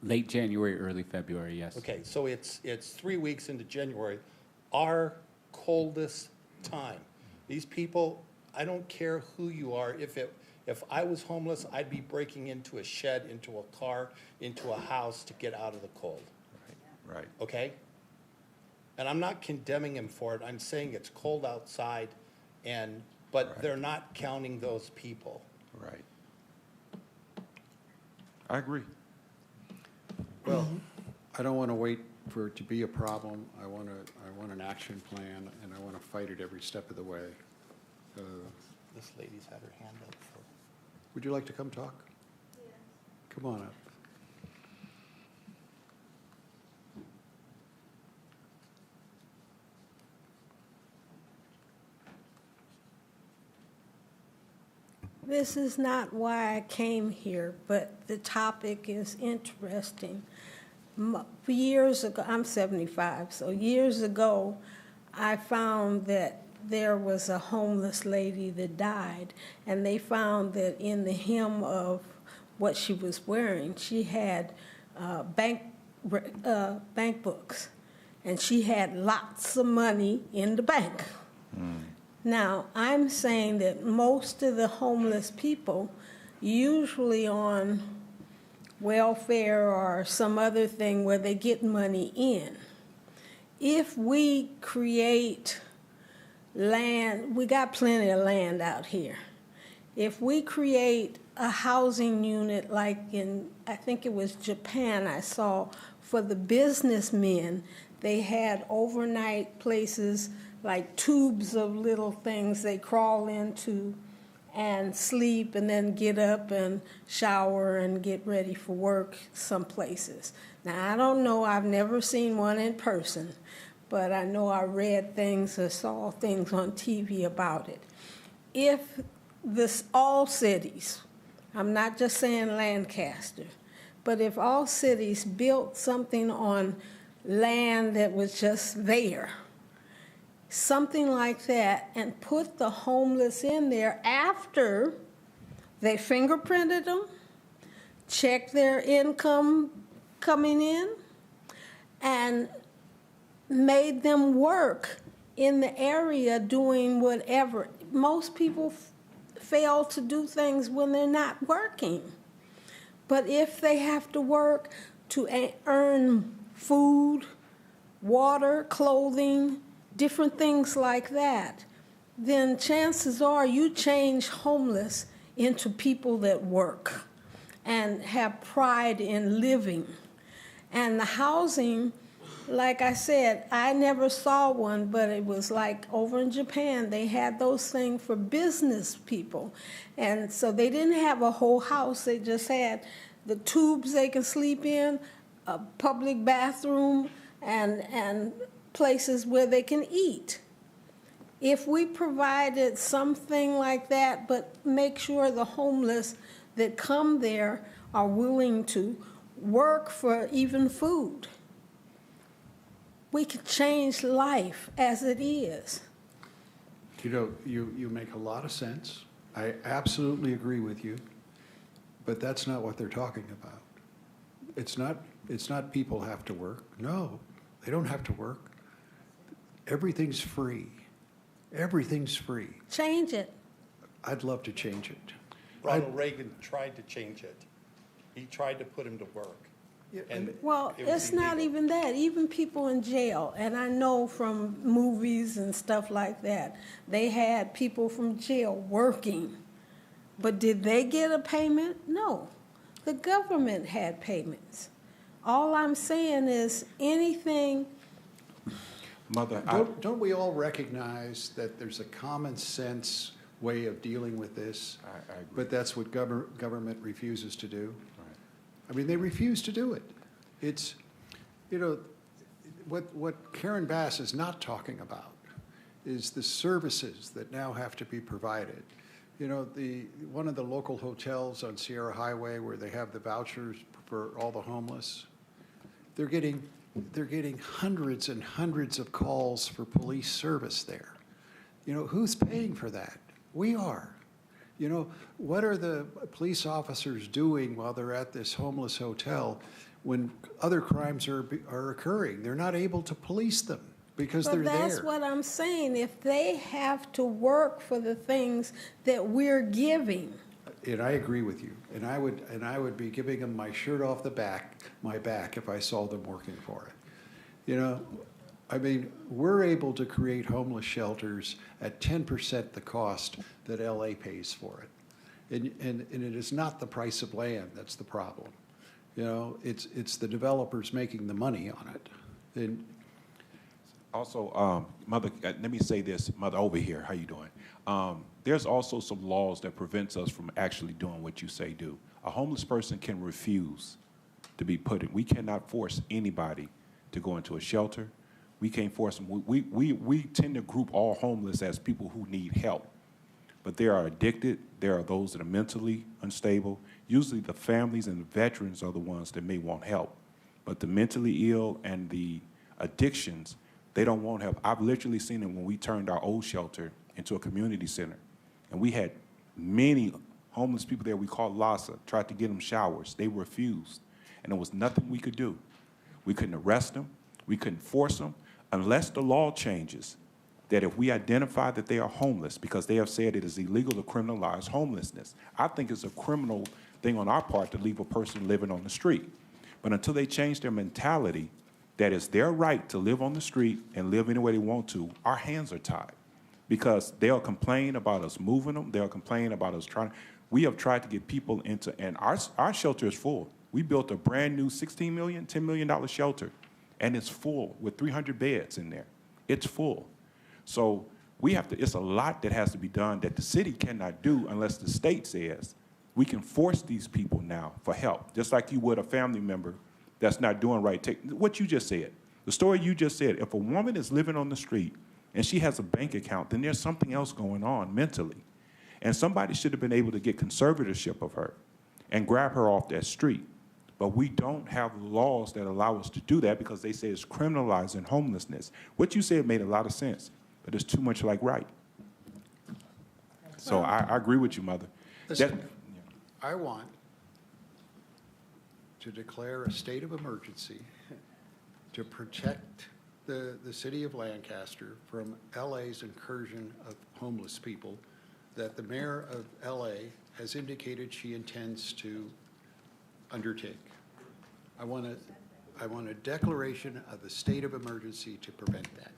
Late January, early February, yes. Okay, so it's 3 weeks into January, our coldest time. These people, I don't care who you are. If I was homeless, I'd be breaking into a shed, into a car, into a house to get out of the cold. Right. Okay? And I'm not condemning him for it. I'm saying it's cold outside, but they're not counting those people. Right. I agree. Well, I don't want to wait for it to be a problem. I want an action plan, and I want to fight it every step of the way. This lady's had her hand up for. Would you like to come talk? Yes. Come on up. This is not why I came here, but the topic is interesting. Years ago, I'm 75, so years ago, I found that there was a homeless lady that died, and they found that in the hem of what she was wearing, she had bank books, and she had lots of money in the bank. Now, I'm saying that most of the homeless people, usually on welfare or some other thing where they get money in, if we create land, we got plenty of land out here. If we create a housing unit like in, I think it was Japan I saw, for the businessmen, they had overnight places like tubes of little things they crawl into and sleep and then get up and shower and get ready for work some places. Now, I don't know, I've never seen one in person, but I know I read things or saw things on TV about it. If all cities, I'm not just saying Lancaster, but if all cities built something on land that was just there, something like that, and put the homeless in there after they fingerprinted them, checked their income coming in, and made them work in the area doing whatever. Most people fail to do things when they're not working. But if they have to work to earn food, water, clothing, different things like that, then chances are you change homeless into people that work and have pride in living. And the housing, like I said, I never saw one, but it was like over in Japan, they had those things for business people. And so they didn't have a whole house, they just had the tubes they could sleep in, a public bathroom and places where they can eat. If we provided something like that, but make sure the homeless that come there are willing to work for even food, we could change life as it is. You know, you make a lot of sense. I absolutely agree with you, but that's not what they're talking about. It's not people have to work. No, they don't have to work. Everything's free. Everything's free. Change it. I'd love to change it. Ronald Reagan tried to change it. He tried to put him to work. And Well, it was it's not illegal. even that. Even people in jail, and I know from movies and stuff like that, they had people from jail working. But did they get a payment? No. The government had payments. All I'm saying is anything. Mother, Don't we all recognize that there's a common sense way of dealing with this? I agree. But that's what government refuses to do. I mean, they refuse to do it. It's, you know, what Karen Bass is not talking about is the services that now have to be provided. You know, one of the local hotels on Sierra Highway where they have the vouchers for all the homeless, they're getting hundreds and hundreds of calls for police service there. You know, who's paying for that? We are. You know, what are the police officers doing while they're at this homeless hotel when other crimes are occurring? They're not able to police them because they're there. But that's what I'm saying. If they have to work for the things that we're giving. And I agree with you. And I would be giving them my shirt off my back if I saw them working for it. You know, I mean, we're able to create homeless shelters at 10% the cost that LA pays for it. And it is not the price of land that's the problem. You know, it's the developers making the money on it. And also, Mother, let me say this, Mother, over here, how you doing? There's also some laws that prevents us from actually doing what you say do. A homeless person can refuse to be put in. We cannot force anybody to go into a shelter. We can't force them. We tend to group all homeless as people who need help. But they are addicted. There are those that are mentally unstable. Usually the families and the veterans are the ones that may want help. But the mentally ill and the addictions, they don't want help. I've literally seen it when we turned our old shelter into a community center. And we had many homeless people there we called LASA, tried to get them showers. They refused. And there was nothing we could do. We couldn't arrest them. We couldn't force them unless the law changes that if we identify that they are homeless, because they have said it is illegal to criminalize homelessness. I think it's a criminal thing on our part to leave a person living on the street. But until they change their mentality that it's their right to live on the street and live any way they want to, our hands are tied. Because they'll complain about us moving them, they'll complain about us trying. We have tried to get people into, and our shelter is full. We built a brand new $16 million, $10 million shelter, and it's full with 300 beds in there. It's full. So we have to, it's a lot that has to be done that the city cannot do unless the state says we can force these people now for help, just like you would a family member that's not doing right. Take what you just said, the story you just said. If a woman is living on the street and she has a bank account, then there's something else going on mentally. And somebody should have been able to get conservatorship of her and grab her off that street. But we don't have laws that allow us to do that because they say it's criminalizing homelessness. What you said made a lot of sense, but it's too much like right. So I agree with you, Mother. Listen, I want to declare a state of emergency to protect the city of Lancaster from LA's incursion of homeless people that the mayor of LA has indicated she intends to undertake. I want a declaration of the state of emergency to prevent that.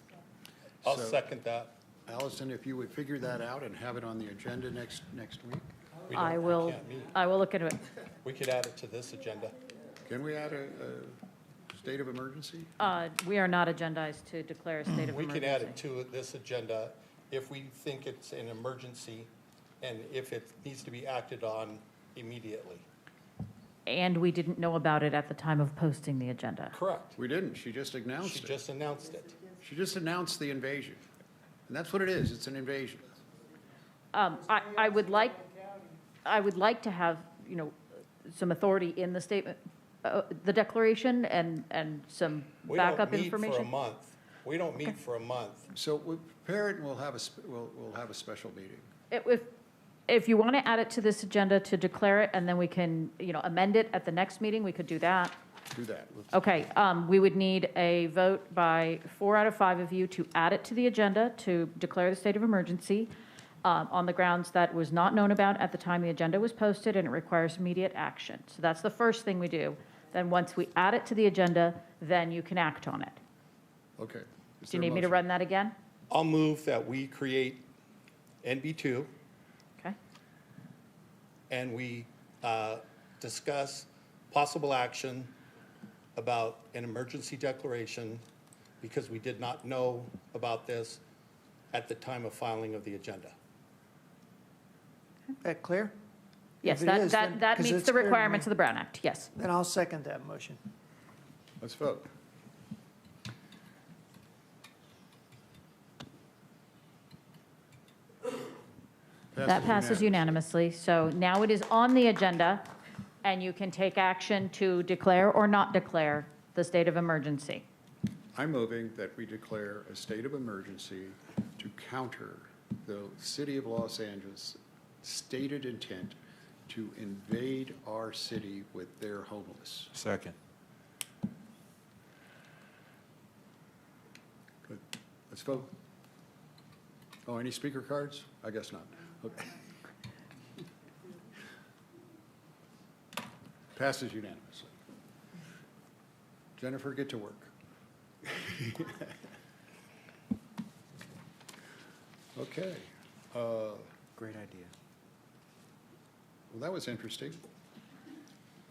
I'll So, second that. Allison, if you would figure that out and have it on the agenda next week? We don't- I we will, can't meet. I will look into it. We could add it to this agenda. Can we add a state of emergency? We are not agendized to declare a state of We emergency. could add it to this agenda if we think it's an emergency and if it needs to be acted on immediately. and we didn't know about it at the time of posting the agenda. Correct. We didn't. She just announced She it. just announced it. She just announced the invasion. And that's what it is. It's an invasion. I would like to have, some authority in the statement, the declaration and some backup information. We don't meet for a month. We don't meet for a month. So we prepare it and we'll have a special meeting. If you want to add it to this agenda to declare it, and then we can, amend it at the next meeting, we could do that. Do that. Okay, we would need a vote by 4 out of 5 of you to add it to the agenda to declare the state of emergency on the grounds that was not known about at the time the agenda was posted and it requires immediate action. So that's the first thing we do. Then once we add it to the agenda, then you can act on it. Okay. Do you need me to run that again? I'll move that we create NB2. Okay. And we discuss possible action about an emergency declaration because we did not know about this at the time of filing of the agenda. That clear? Yes, If it is, then- that 'cause meets it's the clear to me. requirements of the Brown Act, yes. Then I'll second that motion. Let's vote. That passes unanimously. So now it is on the agenda, and you can take action to declare or not declare the state of emergency. I'm moving that we declare a state of emergency to counter the city of Los Angeles' stated intent to invade our city with their homeless. Second. Good. Let's vote. Oh, any speaker cards? I guess not. Okay. Passes unanimously. Jennifer, get to work. Okay. Great idea. Well, that was interesting.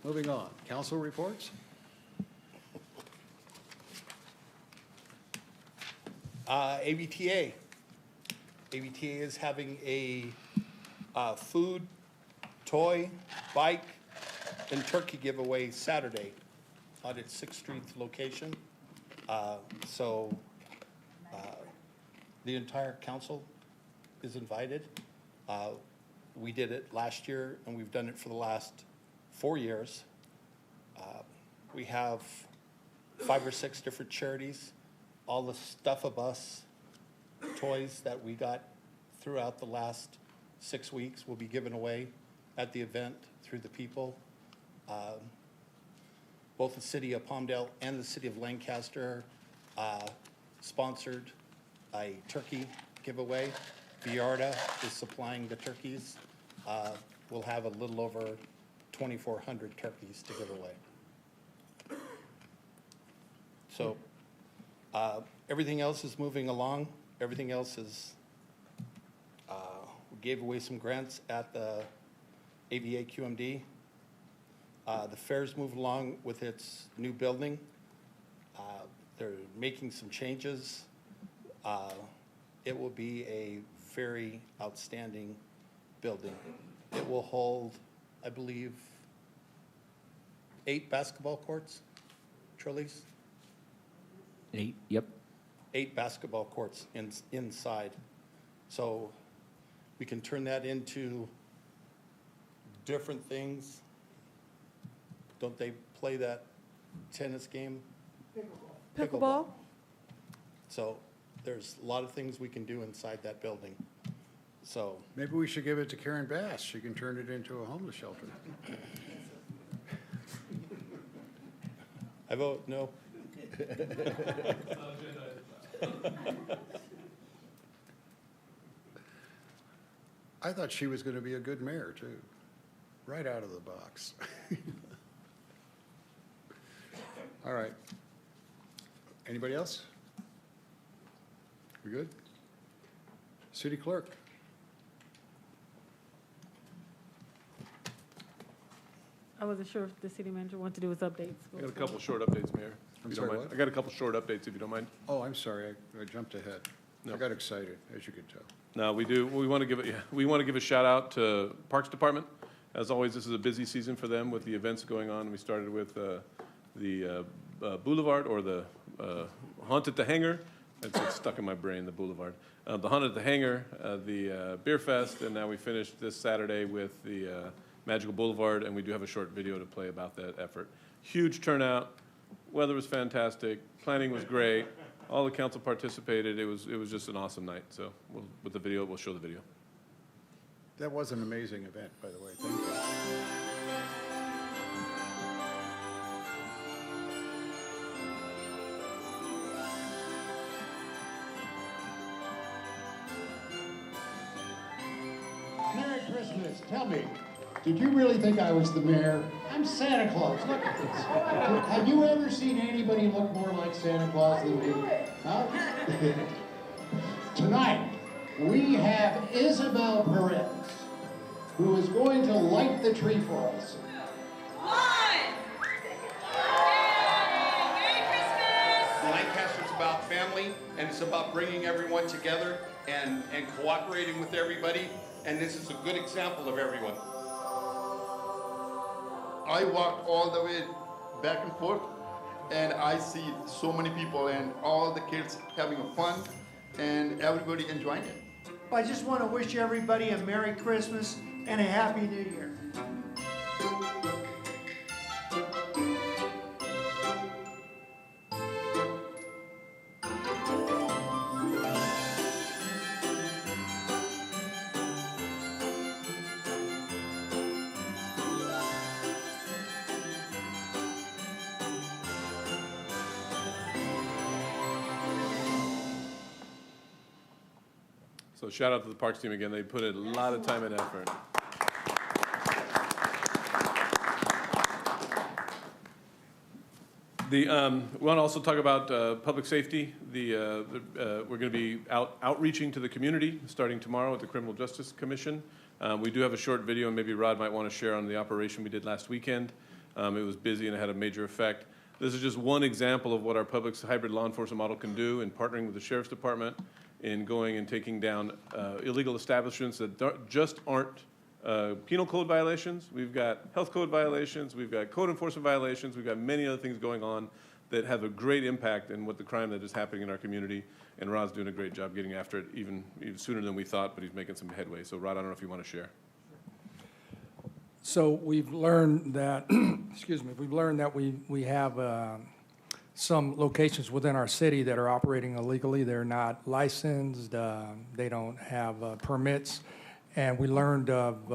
Moving on. Council reports? ABTA. ABTA is having a food, toy, bike, and turkey giveaway Saturday at its 6th Street location. So the entire council is invited. We did it last year, and we've done it for the last 4 years. We have 5 or 6 different charities. All the Stuff a Bus toys that we got throughout the last 6 weeks will be given away at the event through the people. Both the city of Palmdale and the city of Lancaster sponsored a turkey giveaway. Vallarta is supplying the turkeys. We'll have a little over 2,400 turkeys to give away. So everything else is moving along. Everything else is, we gave away some grants at the AVA QMD. The fair's moved along with its new building. They're making some changes. It will be a very outstanding building. It will hold, I believe, 8 basketball courts, Trillies? 8, yep. 8 basketball courts inside. So we can turn that into different things. Don't they play that tennis game? Pickleball? So there's a lot of things we can do inside that building. So Maybe we should give it to Karen Bass. She can turn it into a homeless shelter. I vote no. I thought she was going to be a good mayor, too, right out of the box. All right. Anybody else? We good? City clerk. I wasn't sure if the city manager wanted to do his updates. I got a couple short updates, Mayor. I'm if you sorry, don't mind. what? I got a couple short updates, if you don't mind. Oh, I'm sorry, I jumped ahead. No. I got excited, as you could tell. No, we do. We want to give a shout out to Parks Department As always, this is a busy season for them with the events going on. We started with the Boulevard, or the Haunt at the Hangar. It's stuck in my brain, the Boulevard. The Haunt at the Hangar, the Beer Fest, and now we finished this Saturday with the Magical Boulevard, and we do have a short video to play about that effort. Huge turnout. Weather was fantastic. Planning was great. All the council participated. It was just an awesome night. So with the video, we'll show the video. That was an amazing event, by the way. Thank you. Merry Christmas. Tell me, did you really think I was the mayor? I'm Santa Claus. Look at this. Have you ever seen anybody look more like Santa Claus than me? Huh? Tonight, we have Isabel Perez, who is going to light the tree for us. Lancaster's about family, and it's about bringing everyone together and cooperating with everybody, and this is a good example of everyone. I walked all the way back and forth, and I see so many people and all the kids having fun and everybody enjoying it. I just want to wish everybody a Merry Christmas and a Happy New Year. So shout out to the Parks team again. They put in a lot of time and effort. We want to also talk about public safety. We're going to be outreaching to the community starting tomorrow at the Criminal Justice Commission. We do have a short video, and maybe Rod might want to share on the operation we did last weekend. It was busy and it had a major effect. This is just one example of what our public hybrid law enforcement model can do in partnering with the Sheriff's Department in going and taking down illegal establishments that just aren't penal code violations. We've got health code violations. We've got code enforcement violations. We've got many other things going on that have a great impact in what the crime that is happening in our community. And Rod's doing a great job getting after it even sooner than we thought, but he's making some headway. So Rod, I don't know if you want to share. So we've learned that, excuse me, we've learned that we have some locations within our city that are operating illegally. They're not licensed. They don't have permits. And we learned of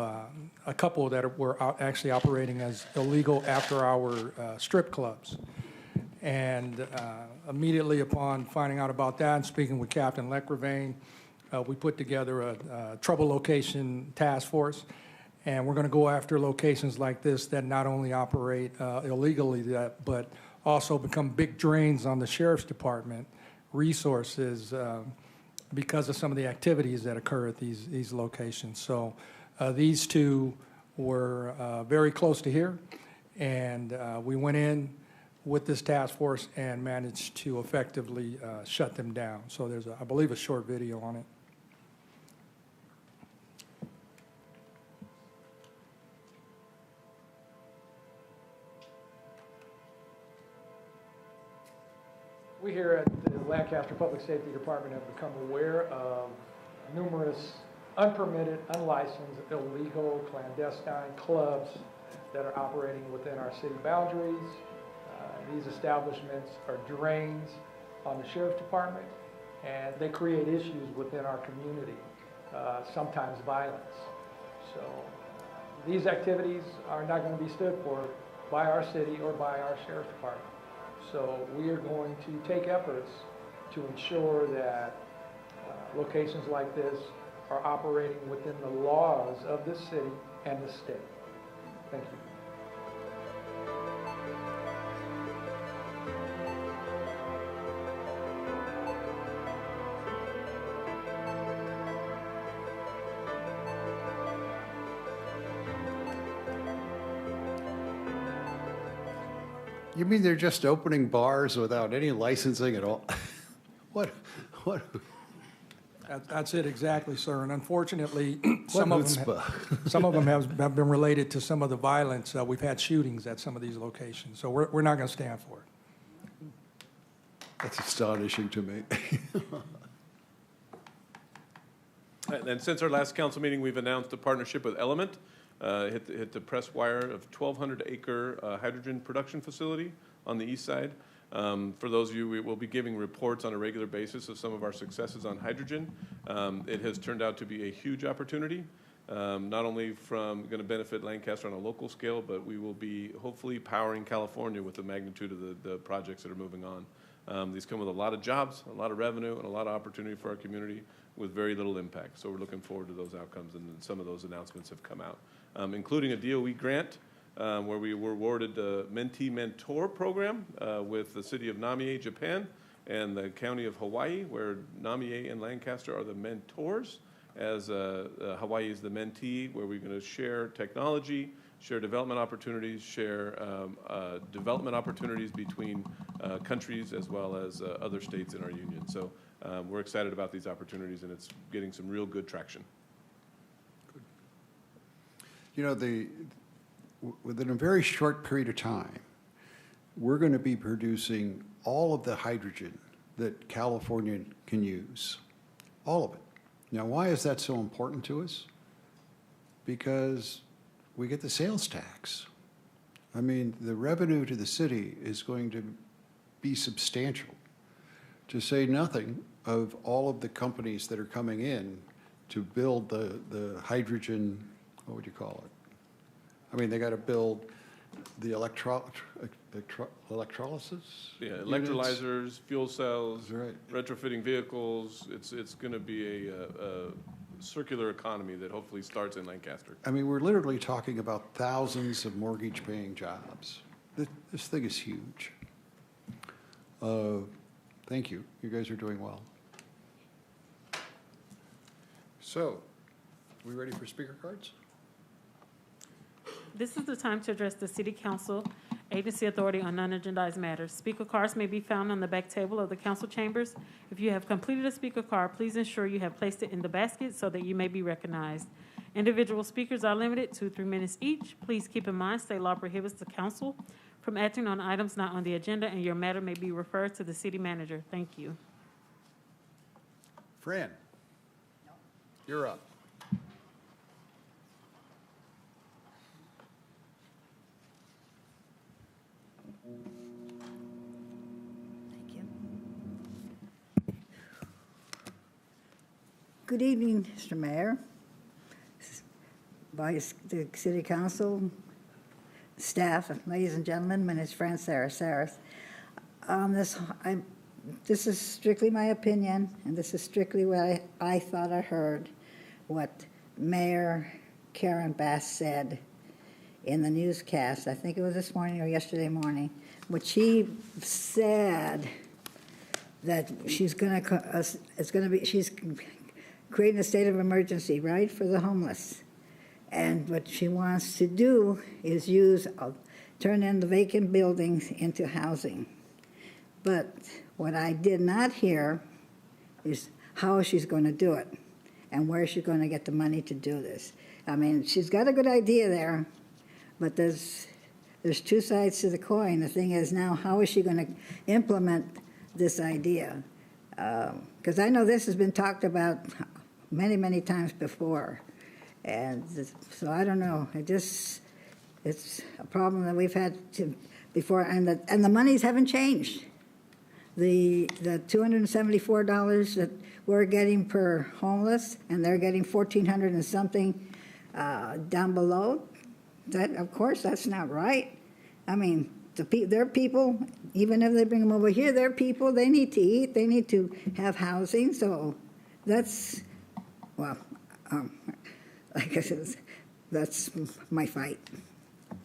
a couple that were actually operating as illegal after-hour strip clubs. And immediately upon finding out about that and speaking with Captain Lecravain, we put together a trouble location task force. And we're going to go after locations like this that not only operate illegally, but also become big drains on the Sheriff's Department resources because of some of the activities that occur at these locations. So these two were very close to here, and we went in with this task force and managed to effectively shut them down. So there's, I believe, a short video on it. We here at the Lancaster Public Safety Department have become aware of numerous unpermitted, unlicensed, illegal, clandestine clubs that are operating within our city boundaries. These establishments are drains on the Sheriff's Department, and they create issues within our community, sometimes violence. So these activities are not going to be stood for by our city or by our Sheriff's Department. So we are going to take efforts to ensure that locations like this are operating within the laws of the city and the state. Thank you. You mean they're just opening bars without any licensing at all? What? That's it exactly, sir. And unfortunately, some of them have been related to some of the violence. We've had shootings at some of these locations, so we're not going to stand for it. That's astonishing to me. And since our last council meeting, we've announced a partnership with Element, hit the press wire of 1,200-acre hydrogen production facility on the east side. For those of you, we will be giving reports on a regular basis of some of our successes on hydrogen. It has turned out to be a huge opportunity, not only from going to benefit Lancaster on a local scale, but we will be hopefully powering California with the magnitude of the projects that are moving on. These come with a lot of jobs, a lot of revenue, and a lot of opportunity for our community with very little impact. So we're looking forward to those outcomes, and some of those announcements have come out, including a DOE grant where we were awarded a Mentee Mentor program with the city of Namie, Japan, and the county of Hawaii, where Namie and Lancaster are the mentors, as Hawaii is the mentee, where we're going to share technology, share development opportunities, share development opportunities between countries as well as other states in our union. So we're excited about these opportunities, and it's getting some real good traction. You know, within a very short period of time, we're going to be producing all of the hydrogen that California can use, all of it. Now, why is that so important to us? Because we get the sales tax. I mean, the revenue to the city is going to be substantial, to say nothing of all of the companies that are coming in to build the hydrogen, what would you call it? I mean, they got to build the electrolysis? Yeah, units? electrolyzers, fuel cells, right. retrofitting vehicles. It's going to be a circular economy that hopefully starts in Lancaster. I mean, we're literally talking about thousands of mortgage-paying jobs. This thing is huge. Thank you. You guys are doing well. So, we ready for speaker cards? This is the time to address the City Council Agency Authority on non-agendized matters. Speaker cards may be found on the back table of the council chambers. If you have completed a speaker card, please ensure you have placed it in the basket so that you may be recognized. Individual speakers are limited to 3 minutes each. Please keep in mind, state law prohibits the council from acting on items not on the agenda, and your matter may be referred to the city manager. Thank you. Fran, you're up. Good evening, Mr. Mayor, Vice the City Council, staff, ladies and gentlemen. My name is Fran Saras. This is strictly my opinion, and this is strictly what I thought I heard, what Mayor Karen Bass said in the newscast. I think it was this morning or yesterday morning, which she said that she's creating a state of emergency, right, for the homeless. And what she wants to do is turn in the vacant buildings into housing. But what I did not hear is how she's going to do it and where she's going to get the money to do this. I mean, she's got a good idea there, but there's two sides to the coin. The thing is now, how is she going to implement this idea? Because I know this has been talked about many, many times before. And so I don't know. It's a problem that we've had before, and the monies haven't changed. The $274 that we're getting per homeless, and they're getting $1,400 and something down below. That, of course, that's not right. I mean, they're people. Even if they bring them over here, they're people. They need to eat. They need to have housing. So that's, well, like I said, that's my fight.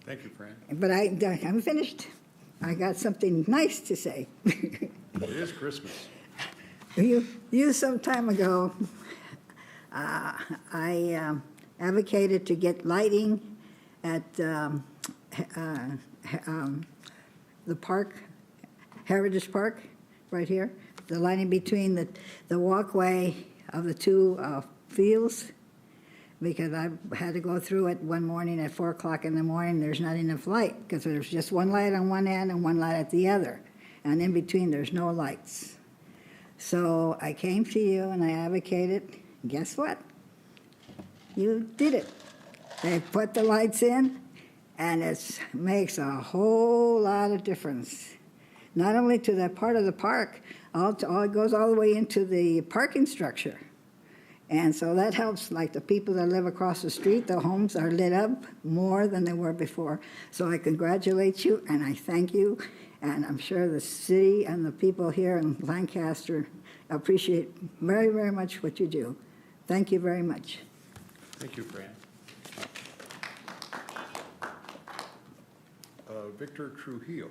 Thank you, Fran. But I'm finished. I got something nice to say. It is Christmas. Some time ago, I advocated to get lighting at the park, Heritage Park, right here. The lighting between the walkway of the two fields, because I had to go through it one morning at 4 o'clock in the morning. There's not enough light because there's just one light on one end and one light at the other. And in between, there's no lights. So I came to you and I advocated. Guess what? You did it. They put the lights in, and it makes a whole lot of difference. Not only to that part of the park, it goes all the way into the parking structure. And so that helps, like the people that live across the street, the homes are lit up more than they were before. So I congratulate you and I thank you. And I'm sure the city and the people here in Lancaster appreciate very, very much what you do. Thank you very much. Thank you, Fran. Victor Trujillo.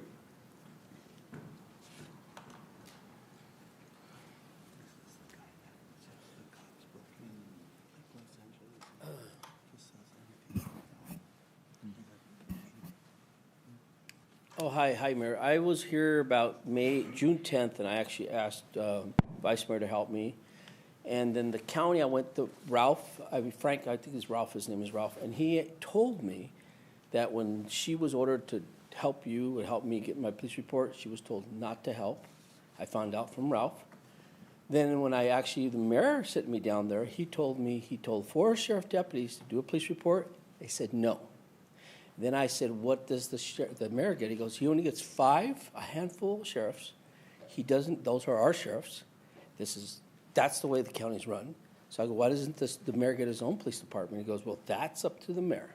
Oh, hi, Mayor. I was here about June 10th, and I actually asked Vice Mayor to help me. And then the county, I went to Ralph, Frank, I think it's Ralph, his name is Ralph, and he told me that when she was ordered to help you, or help me get my police report, she was told not to help. I found out from Ralph. Then when the mayor sent me down there, he told 4 sheriff deputies to do a police report. They said no. Then I said, what does the mayor get? He goes, he only gets 5, a handful of sheriffs. He doesn't, those are our sheriffs. That's the way the county's run. So I go, why doesn't the mayor get his own police department? He goes, well, that's up to the mayor.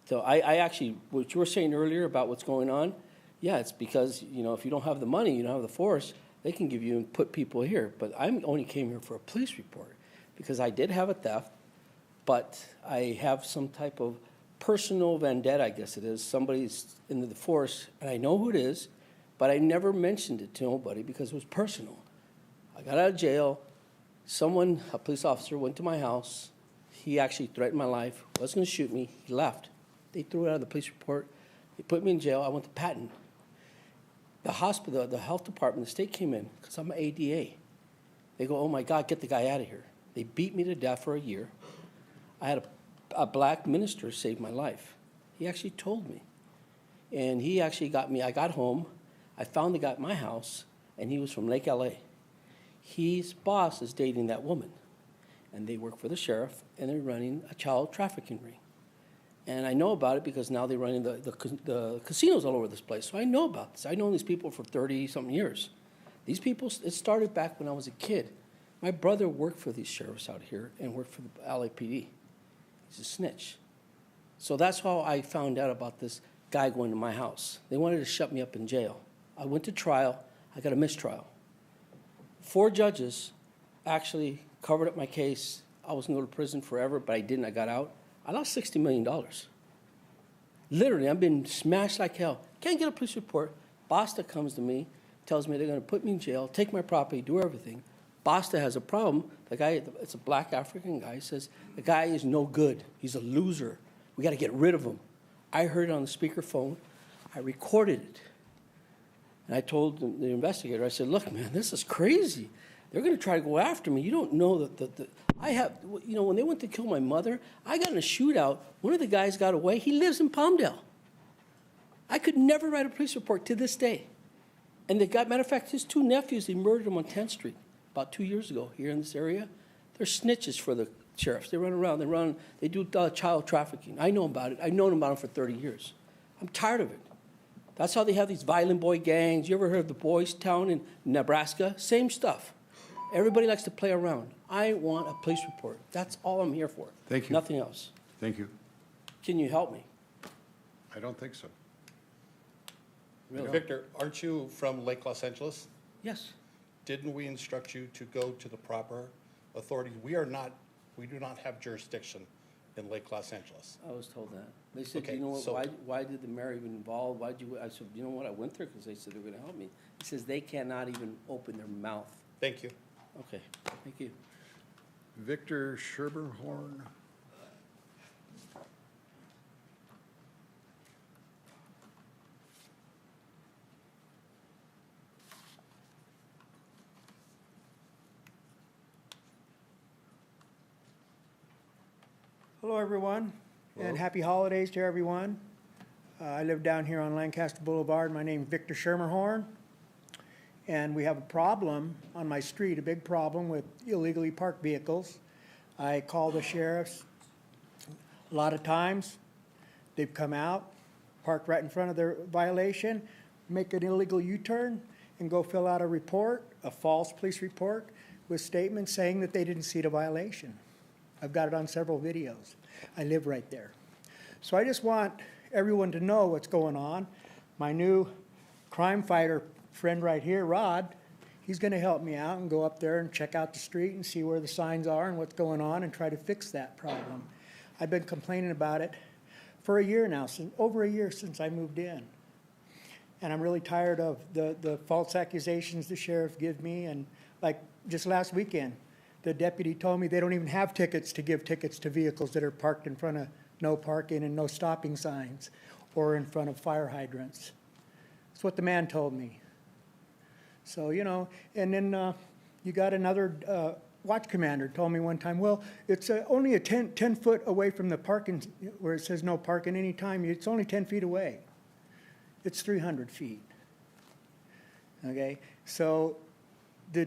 So I actually, what you were saying earlier about what's going on, yeah, it's because, if you don't have the money, you don't have the force, they can give you and put people here. But I only came here for a police report because I did have a theft, but I have some type of personal vendetta, I guess it is. Somebody's into the force, and I know who it is, but I never mentioned it to nobody because it was personal. I got out of jail. A police officer, went to my house. He actually threatened my life, was going to shoot me. He left. They threw it out of the police report. They put me in jail. I went to Patton. The hospital, the health department, the state came in because I'm an ADA. They go, oh, my God, get the guy out of here. They beat me to death for a year. I had a black minister saved my life. He actually told me. And he actually got me. I got home. I found the guy at my house, and he was from Lake LA. His boss is dating that woman. And they work for the sheriff, and they're running a child trafficking ring. And I know about it because now they're running the casinos all over this place. So I know about this. I've known these people for 30-something years. These people, it started back when I was a kid. My brother worked for these sheriffs out here and worked for the LAPD. He's a snitch. So that's how I found out about this guy going to my house. They wanted to shut me up in jail. I went to trial. I got a mistrial. 4 judges actually covered up my case. I was going to go to prison forever, but I didn't. I got out. I lost $60 million. Literally, I've been smashed like hell. Can't get a police report. Basta comes to me, tells me they're going to put me in jail, take my property, do everything. Basta has a problem. The guy, it's a black African guy, says, the guy is no good. He's a loser. We got to get rid of him. I heard it on the speakerphone. I recorded it. And I told the investigator, I said, look, man, this is crazy. They're going to try to go after me. You don't know that I have, when they went to kill my mother, I got in a shootout. One of the guys got away. He lives in Palmdale. I could never write a police report to this day. And matter of fact, his 2 nephews, they murdered him on 10th Street about 2 years ago here in this area. They're snitches for the sheriffs. They run around. They do child trafficking. I know about it. I've known about it for 30 years. I'm tired of it. That's how they have these violent boy gangs. You ever heard of the Boys Town in Nebraska? Same stuff. Everybody likes to play around. I want a police report. That's all I'm here for. Thank you. Nothing else. Thank you. Can you help me? I don't think so. Really? Victor, aren't you from Lake Los Angeles? Yes. Didn't we instruct you to go to the proper authorities? We do not have jurisdiction in Lake Los Angeles. I was told that. They said, Okay, you know what, so- why did the mayor even involve? I said, you know what, I went there because they said they were going to help me. He says they cannot even open their mouth. Thank you. Okay, thank you. Victor Scherberhorn. Hello, everyone, and happy holidays to everyone. I live down here on Lancaster Boulevard. My name's Victor Schermerhorn, and we have a problem on my street, a big problem with illegally parked vehicles. I call the sheriffs a lot of times. They've come out, parked right in front of their violation, make an illegal U-turn, and go fill out a report, a false police report, with statements saying that they didn't see the violation. I've got it on several videos. I live right there. So I just want everyone to know what's going on. My new crime fighter friend right here, Rod, he's going to help me out and go up there and check out the street and see where the signs are and what's going on and try to fix that problem. I've been complaining about it for a year now, over a year since I moved in. And I'm really tired of the false accusations the sheriff gives me. And like just last weekend, the deputy told me they don't even have tickets to give tickets to vehicles that are parked in front of no parking and no stopping signs or in front of fire hydrants. That's what the man told me. So, you know, and then you got another watch commander told me one time, well, it's only a 10 foot away from the parking where it says no parking anytime. It's only 10 feet away. It's 300 feet. Okay, so the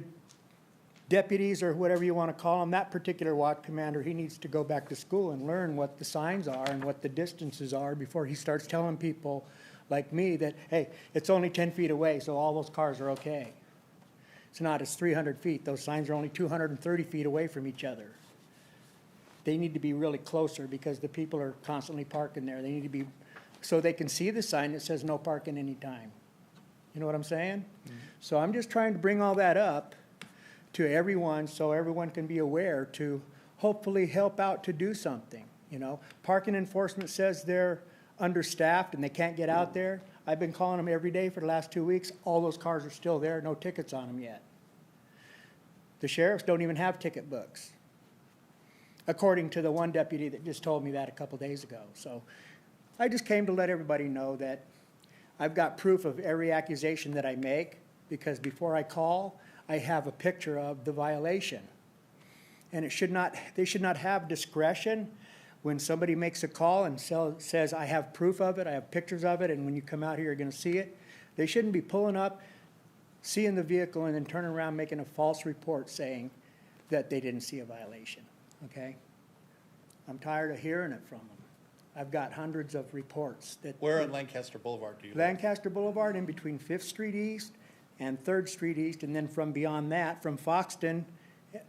deputies or whatever you want to call them, that particular watch commander, he needs to go back to school and learn what the signs are and what the distances are before he starts telling people like me that, hey, it's only 10 feet away, so all those cars are okay. It's not, it's 300 feet. Those signs are only 230 feet away from each other. They need to be really closer because the people are constantly parking there. They need to be, so they can see the sign that says no parking anytime. You know what I'm saying? Mm-hmm. So I'm just trying to bring all that up to everyone so everyone can be aware to hopefully help out to do something. You know, parking enforcement says they're understaffed and they can't get out there. I've been calling them every day for the last 2 weeks. All those cars are still there, no tickets on them yet. The sheriffs don't even have ticket books, according to the one deputy that just told me that a couple days ago. So I just came to let everybody know that I've got proof of every accusation that I make, because before I call, I have a picture of the violation. And they should not have discretion when somebody makes a call and says, I have proof of it, I have pictures of it, and when you come out here, you're going to see it. They shouldn't be pulling up, seeing the vehicle, and then turning around making a false report saying that they didn't see a violation, okay? I'm tired of hearing it from them. I've got hundreds of reports that... Where on Lancaster Boulevard do you live? Lancaster Boulevard, in between 5th Street East and 3rd Street East, and then from beyond that, from Foxton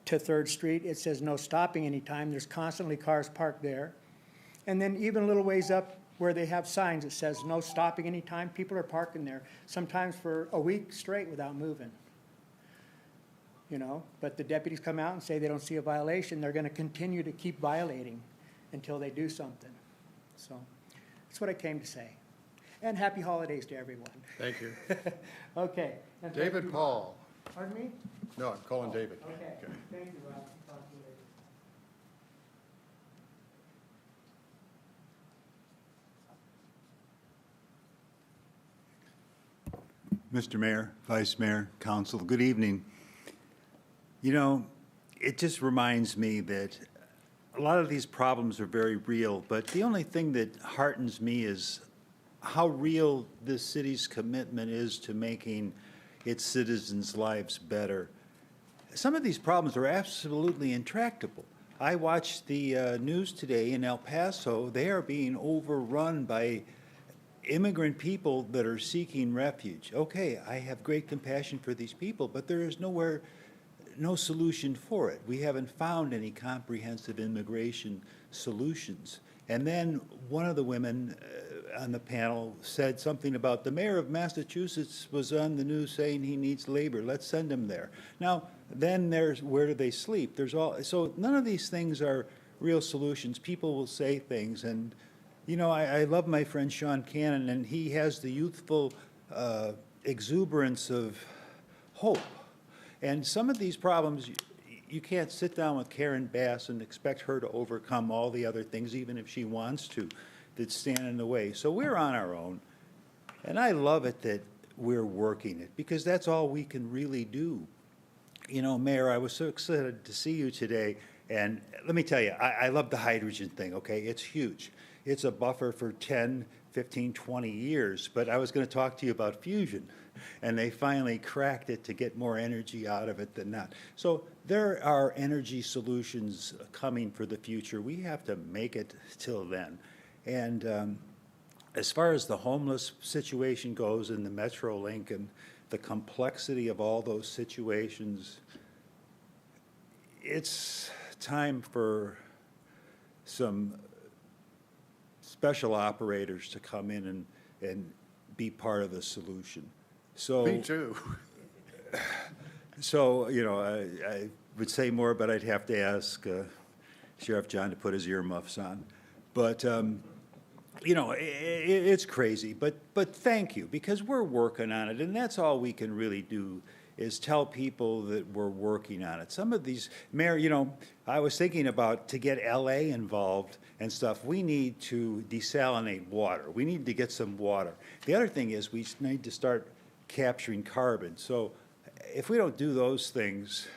to 3rd Street, it says no stopping anytime. There's constantly cars parked there. And then even a little ways up where they have signs that says no stopping anytime, people are parking there, sometimes for a week straight without moving. You know, but the deputies come out and say they don't see a violation. They're going to continue to keep violating until they do something. So that's what I came to say. And happy holidays to everyone. Thank you. Okay. David Paul. Pardon me? No, I'm calling David. Okay. Thank you, Rob. Talk to you later. Mr. Mayor, Vice Mayor, Council, good evening. You know, it just reminds me that a lot of these problems are very real, but the only thing that heartens me is how real this city's commitment is to making its citizens' lives better. Some of these problems are absolutely intractable. I watched the news today in El Paso. They are being overrun by immigrant people that are seeking refuge. Okay, I have great compassion for these people, but there is no solution for it. We haven't found any comprehensive immigration solutions. And then one of the women on the panel said something about the mayor of Massachusetts was on the news saying he needs labor. Let's send him there. Now, then there's where do they sleep? So none of these things are real solutions. People will say things, and you know, I love my friend Sean Cannon, and he has the youthful exuberance of hope. And some of these problems, you can't sit down with Karen Bass and expect her to overcome all the other things, even if she wants to, that stand in the way. So we're on our own. And I love it that we're working it, because that's all we can really do. You know, Mayor, I was so excited to see you today, And let me tell you, I love the hydrogen thing, okay? It's huge. It's a buffer for 10, 15, 20 years. But I was going to talk to you about fusion, and they finally cracked it to get more energy out of it than not. So there are energy solutions coming for the future. We have to make it till then. And as far as the homeless situation goes in the Metro Lincoln, the complexity of all those situations, it's time for some special operators to come in and be part of the solution. So, Me too. So, you know, I would say more, but I'd have to ask Sheriff John to put his earmuffs on. But, you know, it's crazy, but thank you, because we're working on it, and that's all we can really do is tell people that we're working on it. Some of these, Mayor, you know, I was thinking about to get LA involved and stuff, we need to desalinate water. We need to get some water. The other thing is we need to start capturing carbon. So if we don't do those things,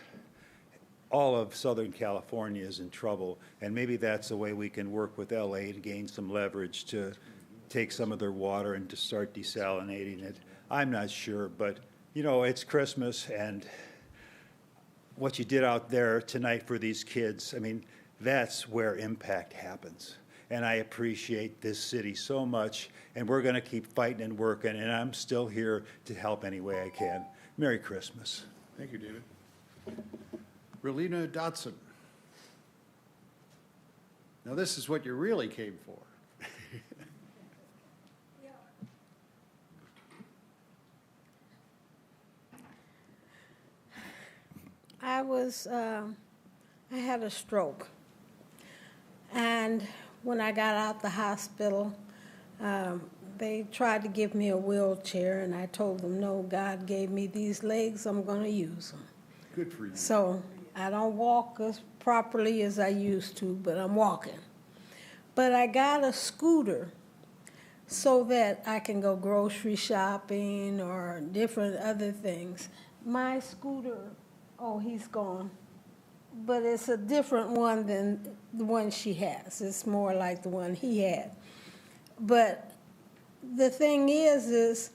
all of Southern California is in trouble, and maybe that's the way we can work with LA to gain some leverage to take some of their water and to start desalinating it. I'm not sure, but you know, it's Christmas, and what you did out there tonight for these kids, I mean, that's where impact happens. And I appreciate this city so much, and we're going to keep fighting and working, and I'm still here to help any way I can. Merry Christmas. Thank you, David. Relina Dotson. Now, this is what you really came for. I had a stroke. And when I got out the hospital, they tried to give me a wheelchair, and I told them, no, God gave me these legs, I'm going to use them. Good for you. So I don't walk as properly as I used to, but I'm walking. But I got a scooter so that I can go grocery shopping or different other things. My scooter, oh, he's gone. But it's a different one than the one she has. It's more like the one he had. But the thing is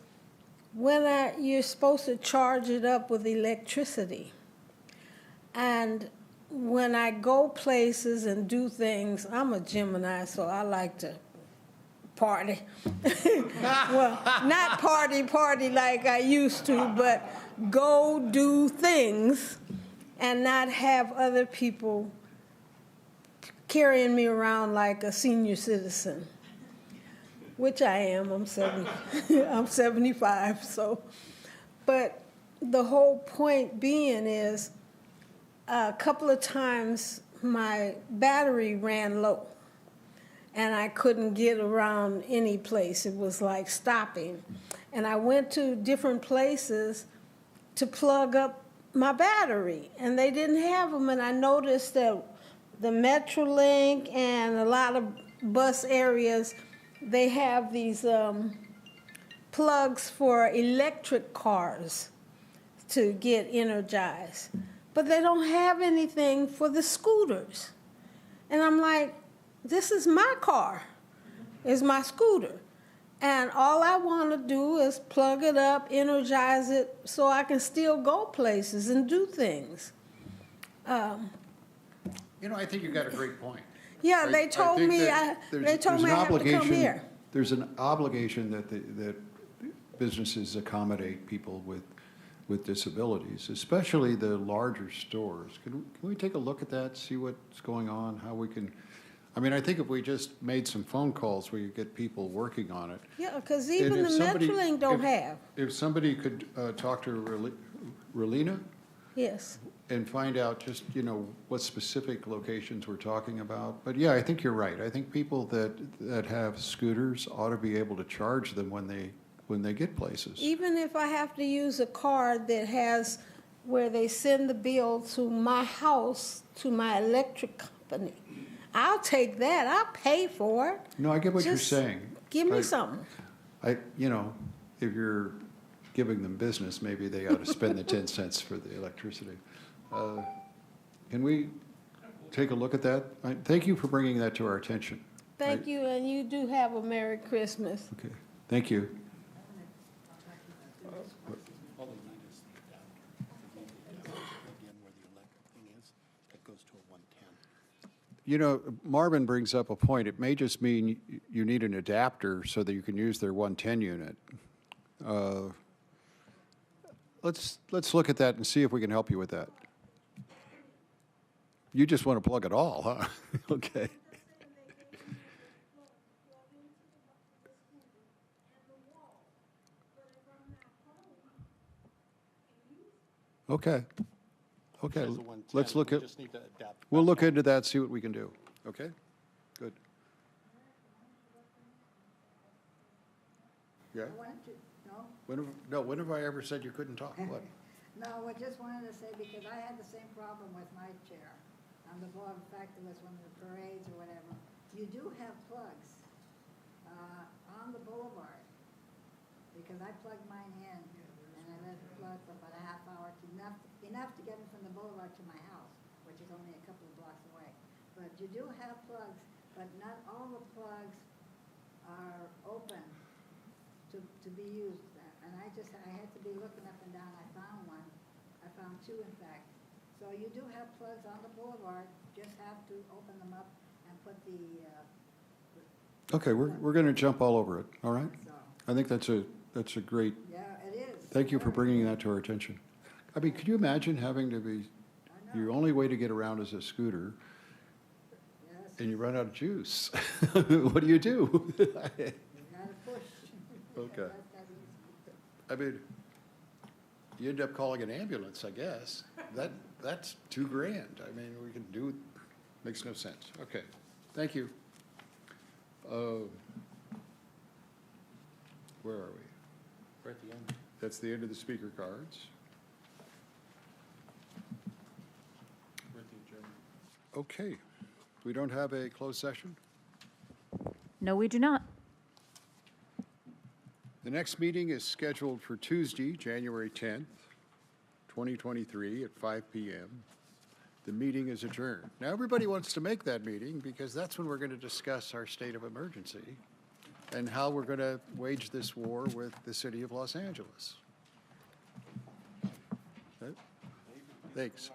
when you're supposed to charge it up with electricity. And when I go places and do things, I'm a Gemini, so I like to party. Well, not party like I used to, but go do things and not have other people carrying me around like a senior citizen, which I am. I'm 75, so. But the whole point being is a couple of times my battery ran low and I couldn't get around any place. It was like stopping. And I went to different places to plug up my battery, and they didn't have them. And I noticed that the Metrolink and a lot of bus areas, they have these plugs for electric cars to get energized. But they don't have anything for the scooters. And I'm like, this is my car, it's my scooter. And all I want to do is plug it up, energize it, so I can still go places and do things. You know, I think you got a great point. Yeah, they told me I have to come here. There's an obligation that businesses accommodate people with disabilities, especially the larger stores. Can we take a look at that, see what's going on, how we can? I mean, I think if we just made some phone calls, we could get people working on it. Yeah, because even the Metrolink don't have. If somebody could talk to Relina? Yes. And find out just, you know, what specific locations we're talking about. But yeah, I think you're right. I think people that have scooters ought to be able to charge them when they get places. Even if I have to use a card that has where they send the bill to my house, to my electric company, I'll take that. I'll pay for it. No, I get what you're saying. Give me something. You know, if you're giving them business, maybe they ought to spend the 10 cents for the electricity. Can we? take a look at that. Thank you for bringing that to our attention. Thank you, and you do have a Merry Christmas. Okay, thank you. You know, Marvin brings up a point. It may just mean you need an adapter so that you can use their 110 unit. Let's look at that and see if we can help you with that. You just want to plug it all, huh? Okay. Okay. Okay, let's look at, we'll look into that, see what we can do. Okay? Good. Yeah? When have I ever said you couldn't talk? What? No, I just wanted to say, because I had the same problem with my chair. On the board, in fact, it was one of the parades or whatever. You do have plugs on the boulevard, because I plugged mine in, and I let it plug for about a half hour, enough to get it from the boulevard to my house, which is only a couple of blocks away. But you do have plugs, but not all the plugs are open to be used. And I had to be looking up and down. I found one. I found two, in fact. So you do have plugs on the boulevard, just have to open them up and put the. Okay, we're going to jump all over it, all right? I think that's a great. Yeah, it is. Thank you for bringing that to our attention. I mean, could you imagine having to be, your only way to get around is a scooter, and you run out of juice? What do you do? You gotta push. Okay. I mean, you end up calling an ambulance, I guess. That's $2,000. I mean, we can do, makes no sense. Okay, thank you. Where are we? We're at the end. That's the end of the speaker cards. We're at the adjournment. Okay, we don't have a closed session? No, we do not. The next meeting is scheduled for Tuesday, January 10th, 2023 at 5 p.m. The meeting is adjourned. Now, everybody wants to make that meeting because that's when we're going to discuss our state of emergency and how we're going to wage this war with the city of Los Angeles. Okay? Thanks.